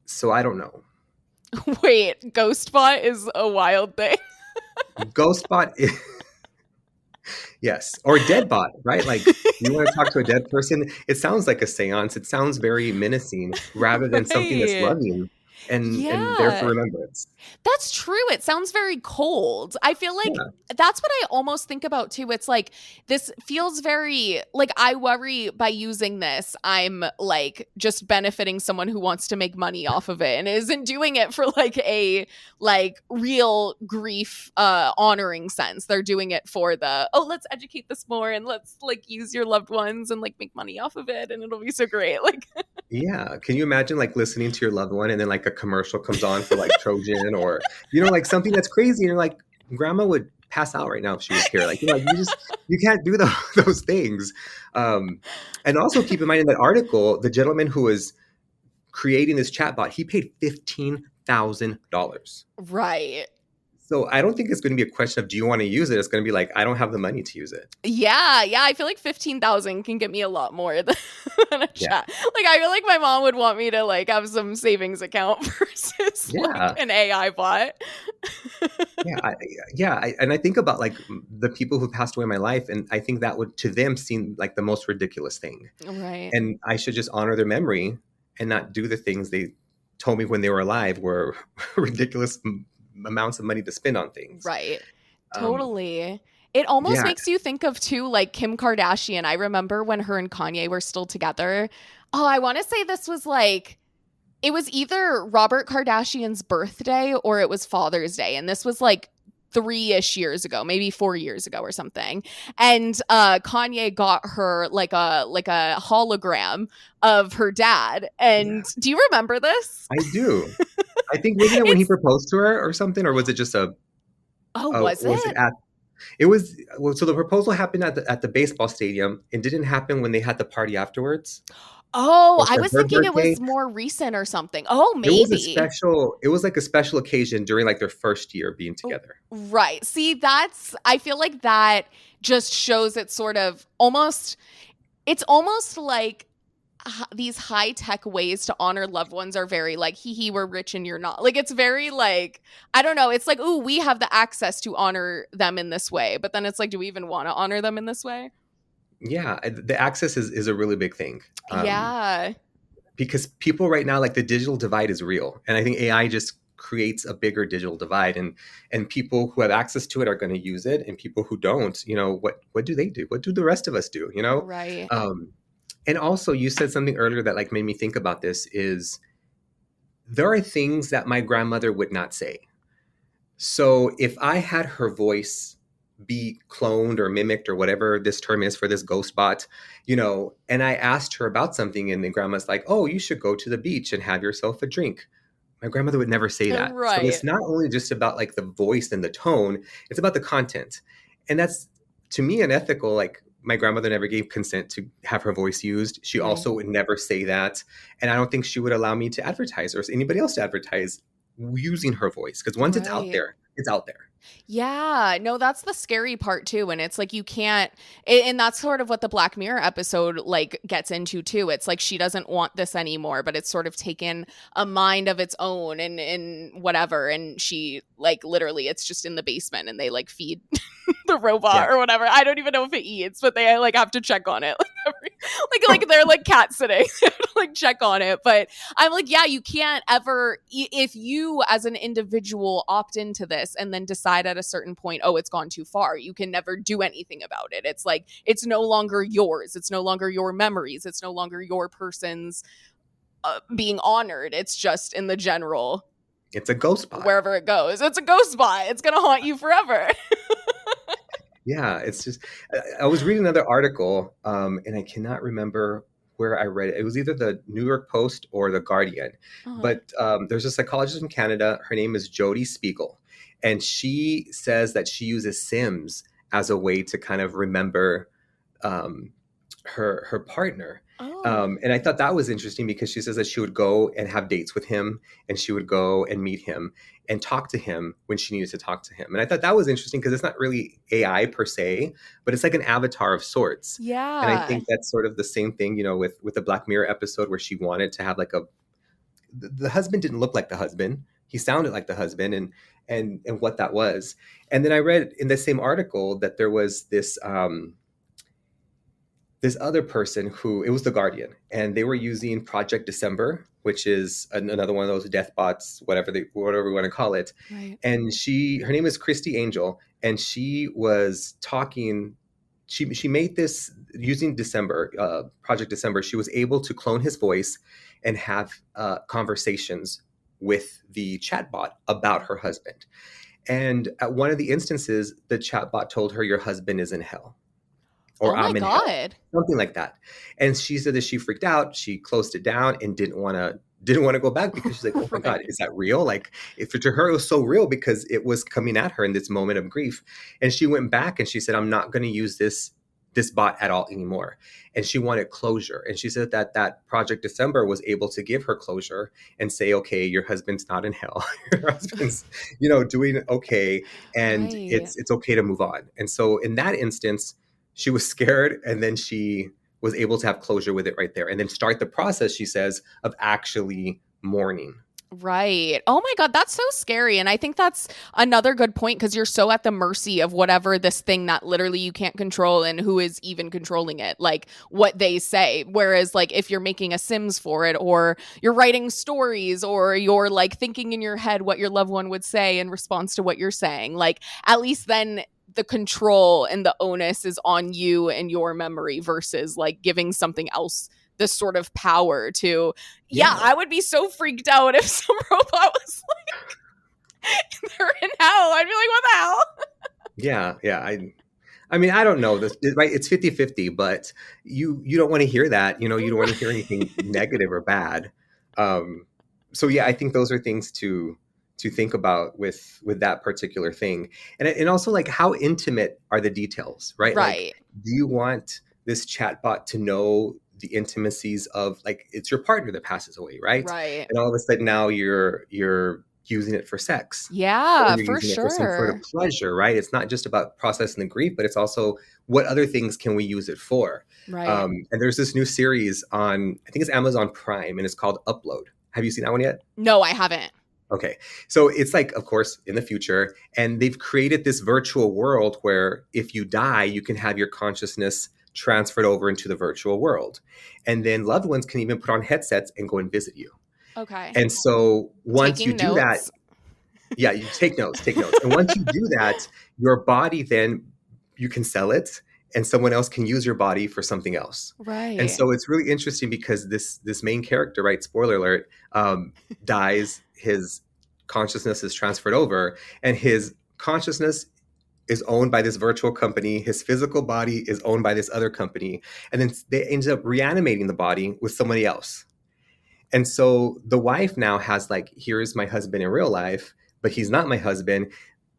So I don't know. Wait, Ghostbot is a wild thing. Ghostbot yes, or deadbot, right? Like you want to talk to a dead person, it sounds like a seance. It sounds very menacing rather than something that's Right. loving and there for Yeah. remembrance. That's true. It sounds very cold. I feel like Yeah. that's what I almost think about too. It's like this feels very like I worry by using this, I'm like just benefiting someone who wants to make money off of it and isn't doing it for like a like real grief honoring sense. They're doing it for the let's educate this more and let's like use your loved ones and like make money off of it and it'll be so great. Like Yeah. Can you imagine like listening to your loved one and then like a commercial comes on for like Trojan or, like something that's crazy and you're like, grandma would pass out right now if she was here. Like, you can't do those things. And also keep in mind in that article, the gentleman who was creating this chatbot, he paid $15,000. right. So I don't think it's going to be a question of, do you want to use it? It's going to be like, I don't have the money to use it. Yeah, I feel like 15,000 can get me a lot more than, than a Yeah. chat. Like I feel like my mom would want me to like have some savings account versus Yeah. like an AI bot. And I think about like the people who passed away in my life, and I think that would to them seem like the most ridiculous thing. Right. And I should just honor their memory and not do the things they told me when they were alive were ridiculous amounts of money to spend on things. Right. Um, Totally. It almost yeah, makes you think of too like Kim Kardashian. I remember when her and Kanye were still together. Oh, I want to say this was like it was either Robert Kardashian's birthday or it was Father's Day. And this was like 3-ish years ago, maybe 4 years ago or something. And Kanye got her like a hologram of her dad. And do you remember this? I do. I think wasn't it when he It's proposed to her or something, or was it just was was it it? at it was well, so the proposal happened at the baseball stadium and didn't happen when they had the party afterwards Oh, or I for was her thinking it birthday. was more recent or something. Oh, It was maybe. it was like a special occasion during like their first year being together. Right. See, I feel like that just shows it sort of almost, it's almost like these high tech ways to honor loved ones are very like, hee hee, we're rich and you're not. Like, it's very like, I don't know. It's like, ooh, we have the access to honor them in this way. But then it's like, do we even want to honor them in this way? Yeah, the access is a really big thing. Yeah. Because people right now, like the digital divide is real. And I think AI just creates a bigger digital divide and people who have access to it are going to use it and people who don't, what do they do? What do the rest of us do? Right. And also you said something earlier that like made me think about this is there are things that my grandmother would not say. So if I had her voice be cloned or mimicked or whatever this term is for this ghost bot, and I asked her about something and the grandma's like, oh, you should go to the beach and have yourself a drink. My grandmother would never say that. So Right. it's not only just about like the voice and the tone, it's about the content. And that's to me unethical. Like my grandmother never gave consent to have her voice used. She Right. also would never say that. And I don't think she would allow me to advertise or anybody else to advertise using her voice. Because once it's out Right. there, it's out there. Yeah, no, that's the scary part too. And it's like you can't, and that's sort of what the Black Mirror episode like gets into too. It's like she doesn't want this anymore, but it's sort of taken a mind of its own and whatever. And she like literally, it's just in the basement and they like feed the robot Yeah. or whatever. I don't even know if it eats, but they like have to check on it. Like they're like cat sitting. They have to like check on it. But I'm like, yeah, you can't ever if you as an individual opt into this and then decide at a certain point, oh, it's gone too far. You can never do anything about it. It's like it's no longer yours. It's no longer your memories. It's no longer your person's being honored. It's just in the general It's a ghost bot. wherever it goes. It's a ghost bot. It's gonna haunt you forever. Yeah, it's just I was reading another article, and I cannot remember where I read it. It was either the New York Post or the Guardian. But there's a psychologist in Canada. Her name is Jody Spiegel, and she says that she uses Sims as a way to kind of remember her partner. Oh, And I thought that was interesting because she says that she would go and have dates with him, and she would go and meet him and talk to him when she needed to talk to him. And I thought that was interesting because it's not really AI per se, but it's like an avatar of sorts. And I yeah. think that's sort of the same thing, with the Black Mirror episode where she wanted to have like the husband didn't look like the husband. he sounded like the husband, and what that was. And then I read in the same article that there was this other person who, it was the Guardian, and they were using Project December, which is another one of those death bots, whatever we want to call it. Right. And her name is Christy Angel, and she was talking. She made this using Project December. She was able to clone his voice and have conversations with the chatbot about her husband. And at one of the instances, the chatbot told her, "Your husband is in hell," or Oh my "I'm in hell," God. something like that. And she said that she freaked out. She closed it down and didn't want to go back, because she's like, "Oh my God, Right. is that real?" Like, if to her it was so real because it was coming at her in this moment of grief. And she went back and she said, "I'm not going to use this bot at all anymore." And she wanted closure. And she said that Project December was able to give her closure and say, "Okay, your husband's not in hell. Your husband's, doing okay, and Right. it's okay to move on." And so in that instance, she was scared, and then she was able to have closure with it right there, and then start the process, she says, of actually mourning. Right. Oh my God, that's so scary. And I think that's another good point because you're so at the mercy of whatever this thing that literally you can't control and who is even controlling it, like what they say. Whereas, like, if you're making a Sims for it, or you're writing stories, or you're like thinking in your head what your loved one would say in response to what you're saying, like, at least then the control and the onus is on you and your memory versus like giving something else this sort of power to. Yeah, Yeah. I would be so freaked out if some robot was like, they're in hell. I'd be like, what the hell? Yeah, yeah. I mean, I don't know this, right? It's 50-50, but you don't want to hear that. You don't want to hear anything negative or bad. Um, so yeah, I think those are things to think about with that particular thing. And also, like, how intimate are the details, right? Like, Right, do you want this chatbot to know the intimacies of, like, it's your partner that passes away, right? right. And all of a sudden now you're using it for sex, or Yeah, you're for using it for some sort of sure. pleasure, right? It's not just about processing the grief, but it's also what other things can we use it for? Right. And there's this new series on, I think it's Amazon Prime, and it's called Upload. Have you seen that one yet? No, I haven't. Okay. So it's like, of course, in the future, and they've created this virtual world where if you die, you can have your consciousness transferred over into the virtual world. And then loved ones can even put on headsets and go and visit you. Okay. And so once you Taking do that, notes. yeah, you take notes, take notes. And once you do that, your body then, you can sell it, and someone else can use your body for something else. And Right. so it's really interesting because this main character, right, spoiler alert, dies, his consciousness is transferred over, and his consciousness is owned by this virtual company. His physical body is owned by this other company. And then they end up reanimating the body with somebody else. And so the wife now has, like, here's my husband in real life, but he's not my husband.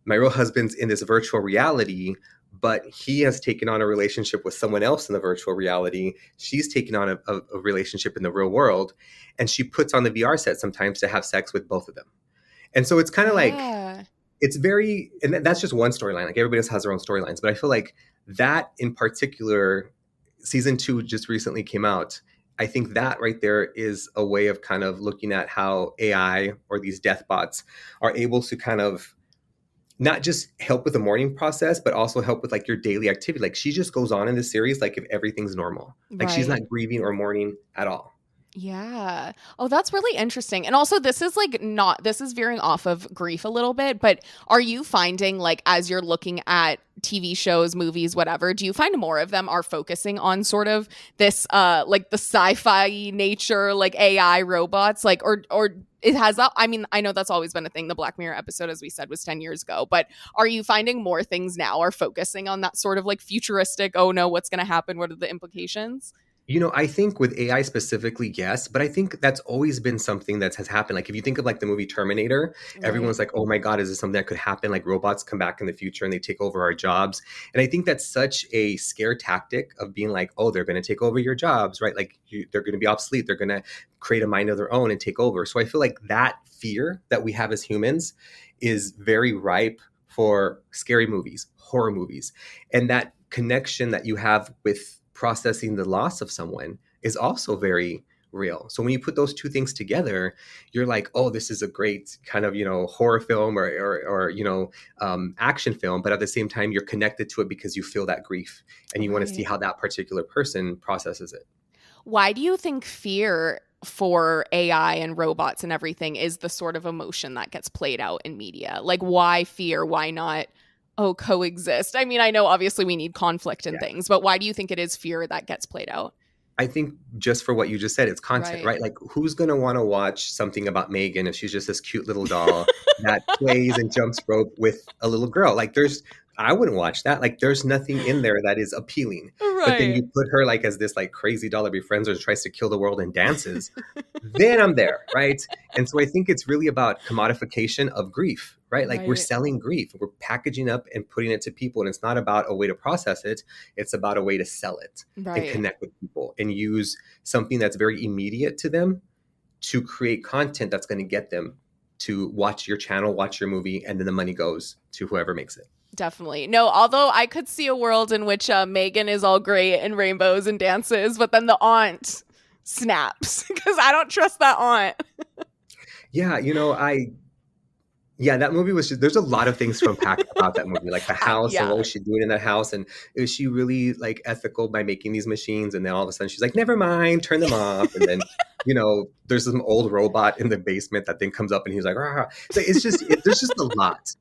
My real husband's in this virtual reality, but he has taken on a relationship with someone else in the virtual reality. She's taken on a relationship in the real world. And she puts on the VR set sometimes to have sex with both of them. And so it's kind of like, Yeah. it's very, and that's just one storyline. Like, everybody else has their own storylines. But I feel like that in particular, season 2 just recently came out. I think that right there is a way of kind of looking at how AI or these death bots are able to kind of not just help with the mourning process, but also help with, like, your daily activity. Like, she just goes on in the series like if everything's normal. Like, she's Right. not grieving or mourning at all. Yeah. Oh, that's really interesting. And also, this is like not, this is veering off of grief a little bit, but are you finding, like, as you're looking at TV shows, movies, whatever, do you find more of them are focusing on sort of this, like the sci-fi nature, like AI robots, like, or it has that? I mean, I know that's always been a thing. The Black Mirror episode, as we said, was 10 years ago, but are you finding more things now are focusing on that sort of like futuristic, oh no, what's going to happen? What are the implications? I think with AI specifically, yes, but I think that's always been something that has happened. Like, if you think of, like, the movie Terminator, Right. everyone's like, "Oh my God, is this something that could happen? Like, robots come back in the future and they take over our jobs." And I think that's such a scare tactic of being like, "Oh, they're going to take over your jobs," right? Like, they're going to be obsolete. They're going to create a mind of their own and take over. So I feel like that fear that we have as humans is very ripe for scary movies, horror movies, and that connection that you have with processing the loss of someone is also very real. So when you put those two things together, you're like, oh, this is a great kind of, horror film or action film. But at the same time, you're connected to it because you feel that grief and you want to see Right. how that particular person processes it. Why do you think fear for AI and robots and everything is the sort of emotion that gets played out in media? Like, why fear? Why not, oh, coexist? I mean, I know obviously we need conflict and Yeah. things, but why do you think it is fear that gets played out? I think just for what you just said, it's content, Right. right? Like, who's going to want to watch something about Megan if she's just this cute little doll that plays and jumps rope with a little girl? Like, I wouldn't watch that. Like, there's nothing in there that is appealing. But then Right. you put her like as this like crazy doll that befriends her and tries to kill the world and dances. Then I'm there, right? And so I think it's really about commodification of grief, right? Like we're Right. selling grief, we're packaging up and putting it to people. And it's not about a way to process it, it's about a way to sell it and Right. connect with people and use something that's very immediate to them to create content that's going to get them to watch your channel, watch your movie, and then the money goes to whoever makes it. Definitely. No, although I could see a world in which Megan is all great and rainbows and dances, but then the aunt snaps because I don't trust that aunt. Yeah, that movie was just, there's a lot of things to unpack about that movie, like the house and what Yeah. was she doing in that house. And is she really like ethical by making these machines? And then all of a sudden she's like, never mind, turn them off. And then, there's some old robot in the basement that then comes up and he's like, rah. So there's just a lot.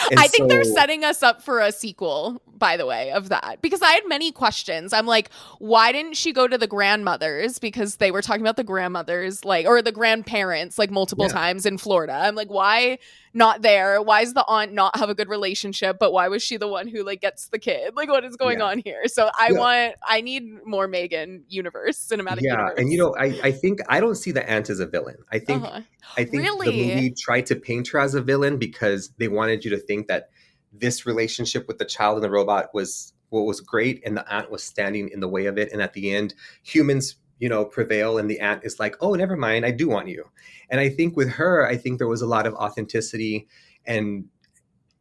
And I think they're so, setting us up for a sequel, by the way, of that. Because I had many questions. I'm like, why didn't she go to the grandmothers? Because they were talking about the grandmothers, like, or the grandparents, like, multiple yeah, times in Florida. I'm like, why not there? Why does the aunt not have a good relationship? But why was she the one who, like, gets the kid? Like, what is going yeah, on here? So yeah. I need more Megan universe, cinematic Yeah, and universe. I think I don't see the aunt as a villain. Uh-huh. I think the Really? movie tried to paint her as a villain because they wanted you to think that this relationship with the child and the robot was what was great, and the aunt was standing in the way of it. And at the end, humans, prevail, and the aunt is like, "Oh, never mind, I do want you." And I think with her, I think there was a lot of authenticity and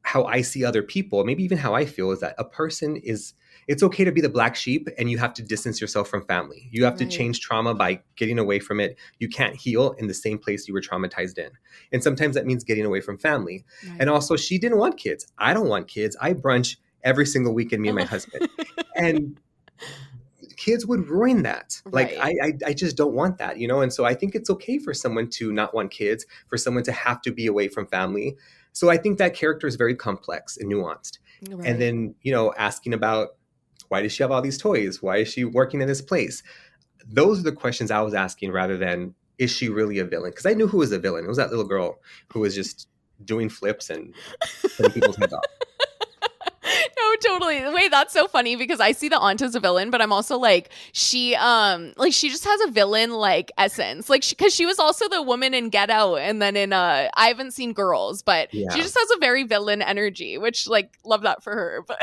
how I see other people, maybe even how I feel, is that a person is, it's okay to be the black sheep and you have to distance yourself from family. You have to Right. change trauma by getting away from it. You can't heal in the same place you were traumatized in. And sometimes that means getting away from family. Right. And also, she didn't want kids. I don't want kids. I brunch every single weekend, me and my husband. And kids would ruin that. Like Right. I just don't want that, And so I think it's okay for someone to not want kids, for someone to have to be away from family. So I think that character is very complex and nuanced. And Right. then, asking about why does she have all these toys? Why is she working in this place? Those are the questions I was asking rather than is she really a villain? Because I knew who was a villain. It was that little girl who was just doing flips and cutting people's heads off. No, totally. Wait, that's so funny because I see the aunt as a villain, but I'm also like she just has a villain like essence. Like because she was also the woman in Get Out and then in I haven't seen Girls, but she Yeah. just has a very villain energy, which like love that for her. But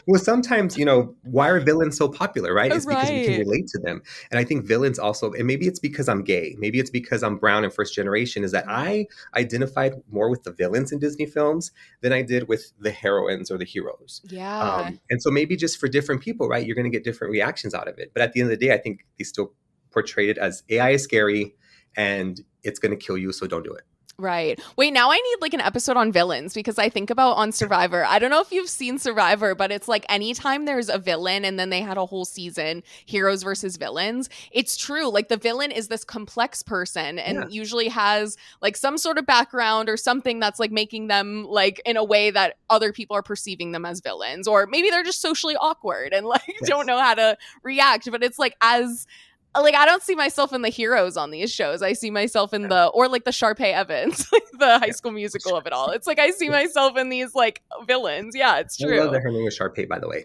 Well, sometimes, why are villains so popular, right? It's because we can right. relate to them. And I think villains also, and maybe it's because I'm gay, maybe it's because I'm brown and first generation, is that I identified more with the villains in Disney films than I did with the heroines or the heroes. Yeah. And so maybe just for different people, right, you're going to get different reactions out of it. But at the end of the day, I think they still portray it as AI is scary and it's going to kill you, so don't do it. Right. Wait, now I need like an episode on villains because I think about on Survivor. I don't know if you've seen Survivor, but it's like anytime there's a villain and then they had a whole season, heroes versus villains, it's true. Like the villain is this complex person Yeah. and usually has like some sort of background or something that's like making them like in a way that other people are perceiving them as villains. Or maybe they're just socially awkward and like don't Yes. know how to react. But it's like I don't see myself in the heroes on these shows. I see myself in or like the Sharpay Evans, like the High Yeah. School Musical of it all. It's like I see myself in these like villains. Yeah, it's I love true. that her name was Sharpay, by the way.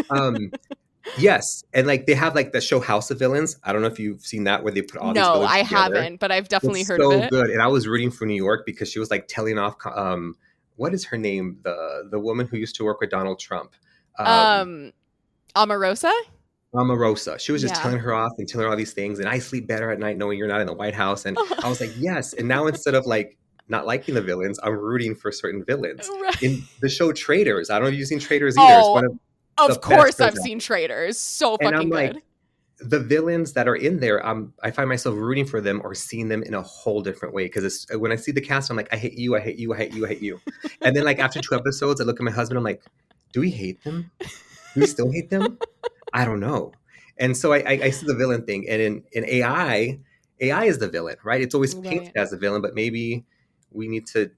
Um, yes, and like they have like the show House of Villains. I don't know if you've seen that where they put all these No, villains I together. haven't, but I've definitely It's heard of so it. good, and I was rooting for New York because she was like telling off. What is her name? The woman who used to work with Donald Trump. Um, Um, Omarosa? Omarosa. She was just Yeah. telling her off and telling her all these things, and I sleep better at night knowing you're not in the White House. And I was like, yes. And now instead of like not liking the villains, I'm rooting for certain villains. Right. In the show Traitors, I don't know if you've seen Traitors either. It's Oh, one of the of best course shows I've out seen Traitors. So there. And I'm fucking like, good. the villains that are in there, I find myself rooting for them or seeing them in a whole different way. Because when I see the cast, I'm like, I hate you, I hate you, I hate you, I hate you. And then like after 2 episodes, I look at my husband, I'm like, do we hate them? Do we still hate them? I don't know. And so I see the villain thing. And in AI is the villain, right? It's always painted Right. as the villain, but maybe we need to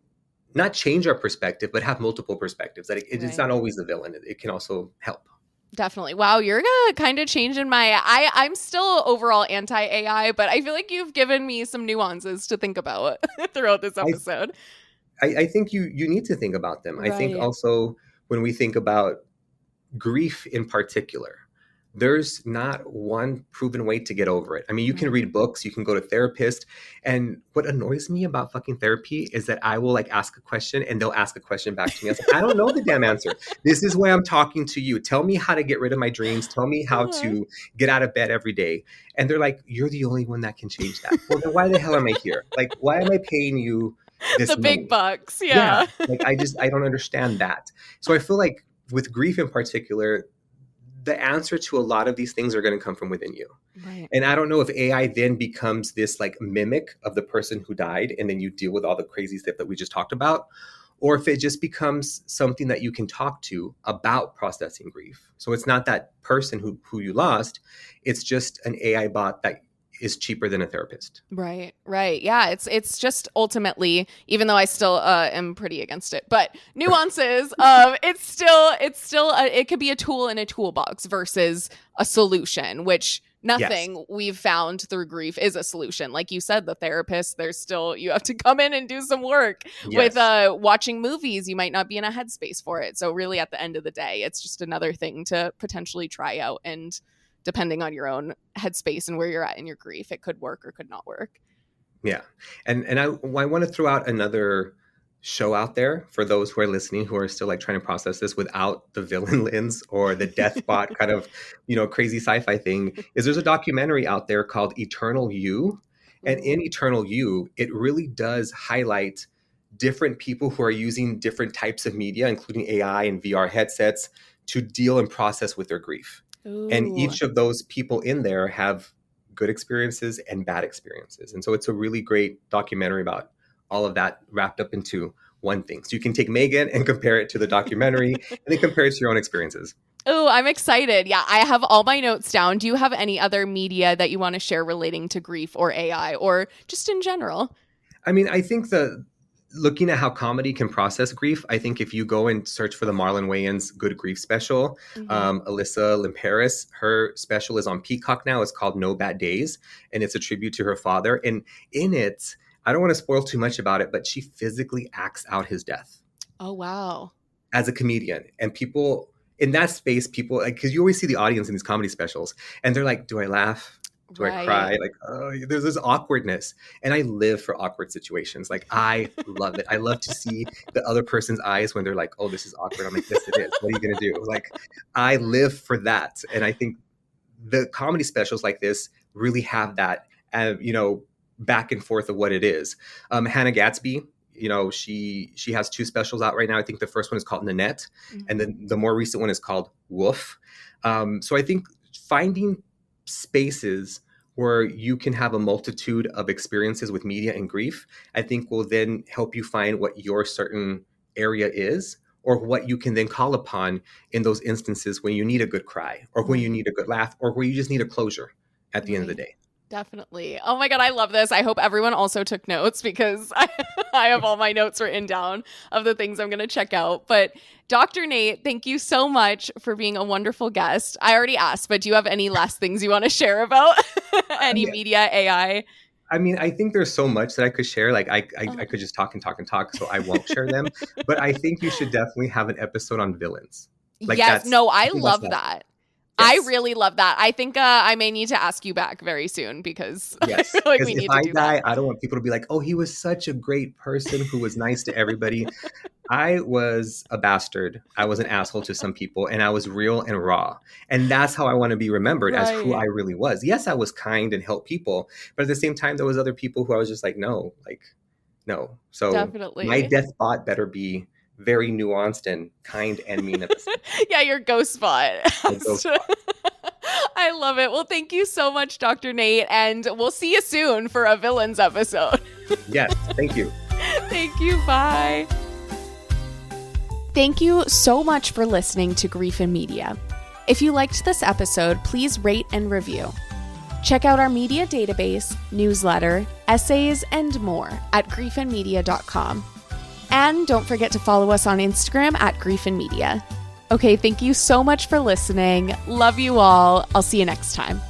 not change our perspective, but have multiple perspectives. That it's Right. not always the villain. It can also help. Definitely. Wow, you're kind of changing I'm still overall anti AI, but I feel like you've given me some nuances to think about throughout this I episode. I think you need to think about them. I think Right. also when we think about grief in particular, there's not one proven way to get over it. I mean, you can Right. read books, you can go to therapists, and what annoys me about fucking therapy is that I will like ask a question and they'll ask a question back to me. I was like, I don't know the damn answer. This is why I'm talking to you. Tell me how to get rid of my dreams. Tell me how Uh-huh. to get out of bed every day. And they're like, you're the only one that can change that. Well, then why the hell am I here? Like, why am I paying you The this big money? bucks. Yeah, Yeah. like I don't understand that. So I feel like with grief in particular, the answer to a lot of these things are going to come from within you. Right. And I don't know if AI then becomes this like mimic of the person who died and then you deal with all the crazy stuff that we just talked about, or if it just becomes something that you can talk to about processing grief. So it's not that person who you lost, it's just an AI bot that is cheaper than a therapist. Right, right. Yeah, it's just ultimately, even though I still am pretty against it, but nuances of it could be a tool in a toolbox versus a solution, which Yes. nothing we've found through grief is a solution. Like you said, the therapist, there's still you have to come in and do some work. With Yes. watching movies, you might not be in a headspace for it. So really at the end of the day, it's just another thing to potentially try out, and depending on your own headspace and where you're at in your grief, it could work or could not work. Yeah. And I want to throw out another show out there for those who are listening who are still like trying to process this without the villain lens or the death bot kind of, crazy sci-fi thing is there's a documentary out there called Eternal You. And Ooh. in Eternal You, it really does highlight different people who are using different types of media, including AI and VR headsets, to deal and process with their grief. And Ooh. each of those people in there have good experiences and bad experiences. And so it's a really great documentary about all of that wrapped up into one thing. So you can take Megan and compare it to the documentary and then compare it to your own experiences. Oh, I'm excited. Yeah, I have all my notes down. Do you have any other media that you want to share relating to grief or AI or just in general? I mean, I think looking at how comedy can process grief, I think if you go and search for the Marlon Wayans Good Grief special, Mm-hmm. Alyssa Limperis, her special is on Peacock now. It's called No Bad Days, and it's a tribute to her father. And in it, I don't want to spoil too much about it, but she physically acts out his death Oh, wow. as a comedian. And people in that space, people like, because you always see the audience in these comedy specials, and they're like, do I laugh? Do I Right. cry? Like, oh, there's this awkwardness. And I live for awkward situations. Like, I love it. I love to see the other person's eyes when they're like, oh, this is awkward. I'm like, yes, it is. What are you going to do? Like, I live for that. And I think the comedy specials like this really have that, back and forth of what it is. Hannah Gatsby, she has two specials out right now. I think the first one is called Nanette, and Mm-hmm. then the more recent one is called Woof. So I think finding spaces where you can have a multitude of experiences with media and grief, I think will then help you find what your certain area is or what you can then call upon in those instances when you need a good cry or when you Right. need a good laugh or where you just need a closure at the end of the Right. day. Definitely. Oh my God, I love this. I hope everyone also took notes because I have all my notes written down of the things I'm going to check out. But Dr. Nate, thank you so much for being a wonderful guest. I already asked, but do you have any last things you want to share about any media, AI? I mean, I think there's so much that I could share. Like I Uh, could just talk and talk and talk, so I won't share them. But I think you should definitely have an episode on villains. Like yes. No, I I think that's love that. that. I Yes. really love that. I think I may need to ask you back very soon because I Yes. feel like Because we if need to I do that. die, I don't want people to be like, oh, he was such a great person who was nice to everybody. I was a bastard. I was an asshole to some people, and I was real and raw. And that's how I want to be remembered as who I Right. really was. Yes, I was kind and helped people, but at the same time, there was other people who I was just like, no, like, no. So my Definitely. death bot better be very nuanced and kind and mean at the same time. Yeah, your ghost spot My has ghost to. bot. I love it. Well, thank you so much, Dr. Nate, and we'll see you soon for a villains episode. Yes, thank you. Thank you. Bye. Thank you so much for listening to Grief and Media. If you liked this episode, please rate and review. Check out our media database, newsletter, essays, and more at griefandmedia.com. And don't forget to follow us on Instagram at Grief and Media. Okay, thank you so much for listening. Love you all. I'll see you next time.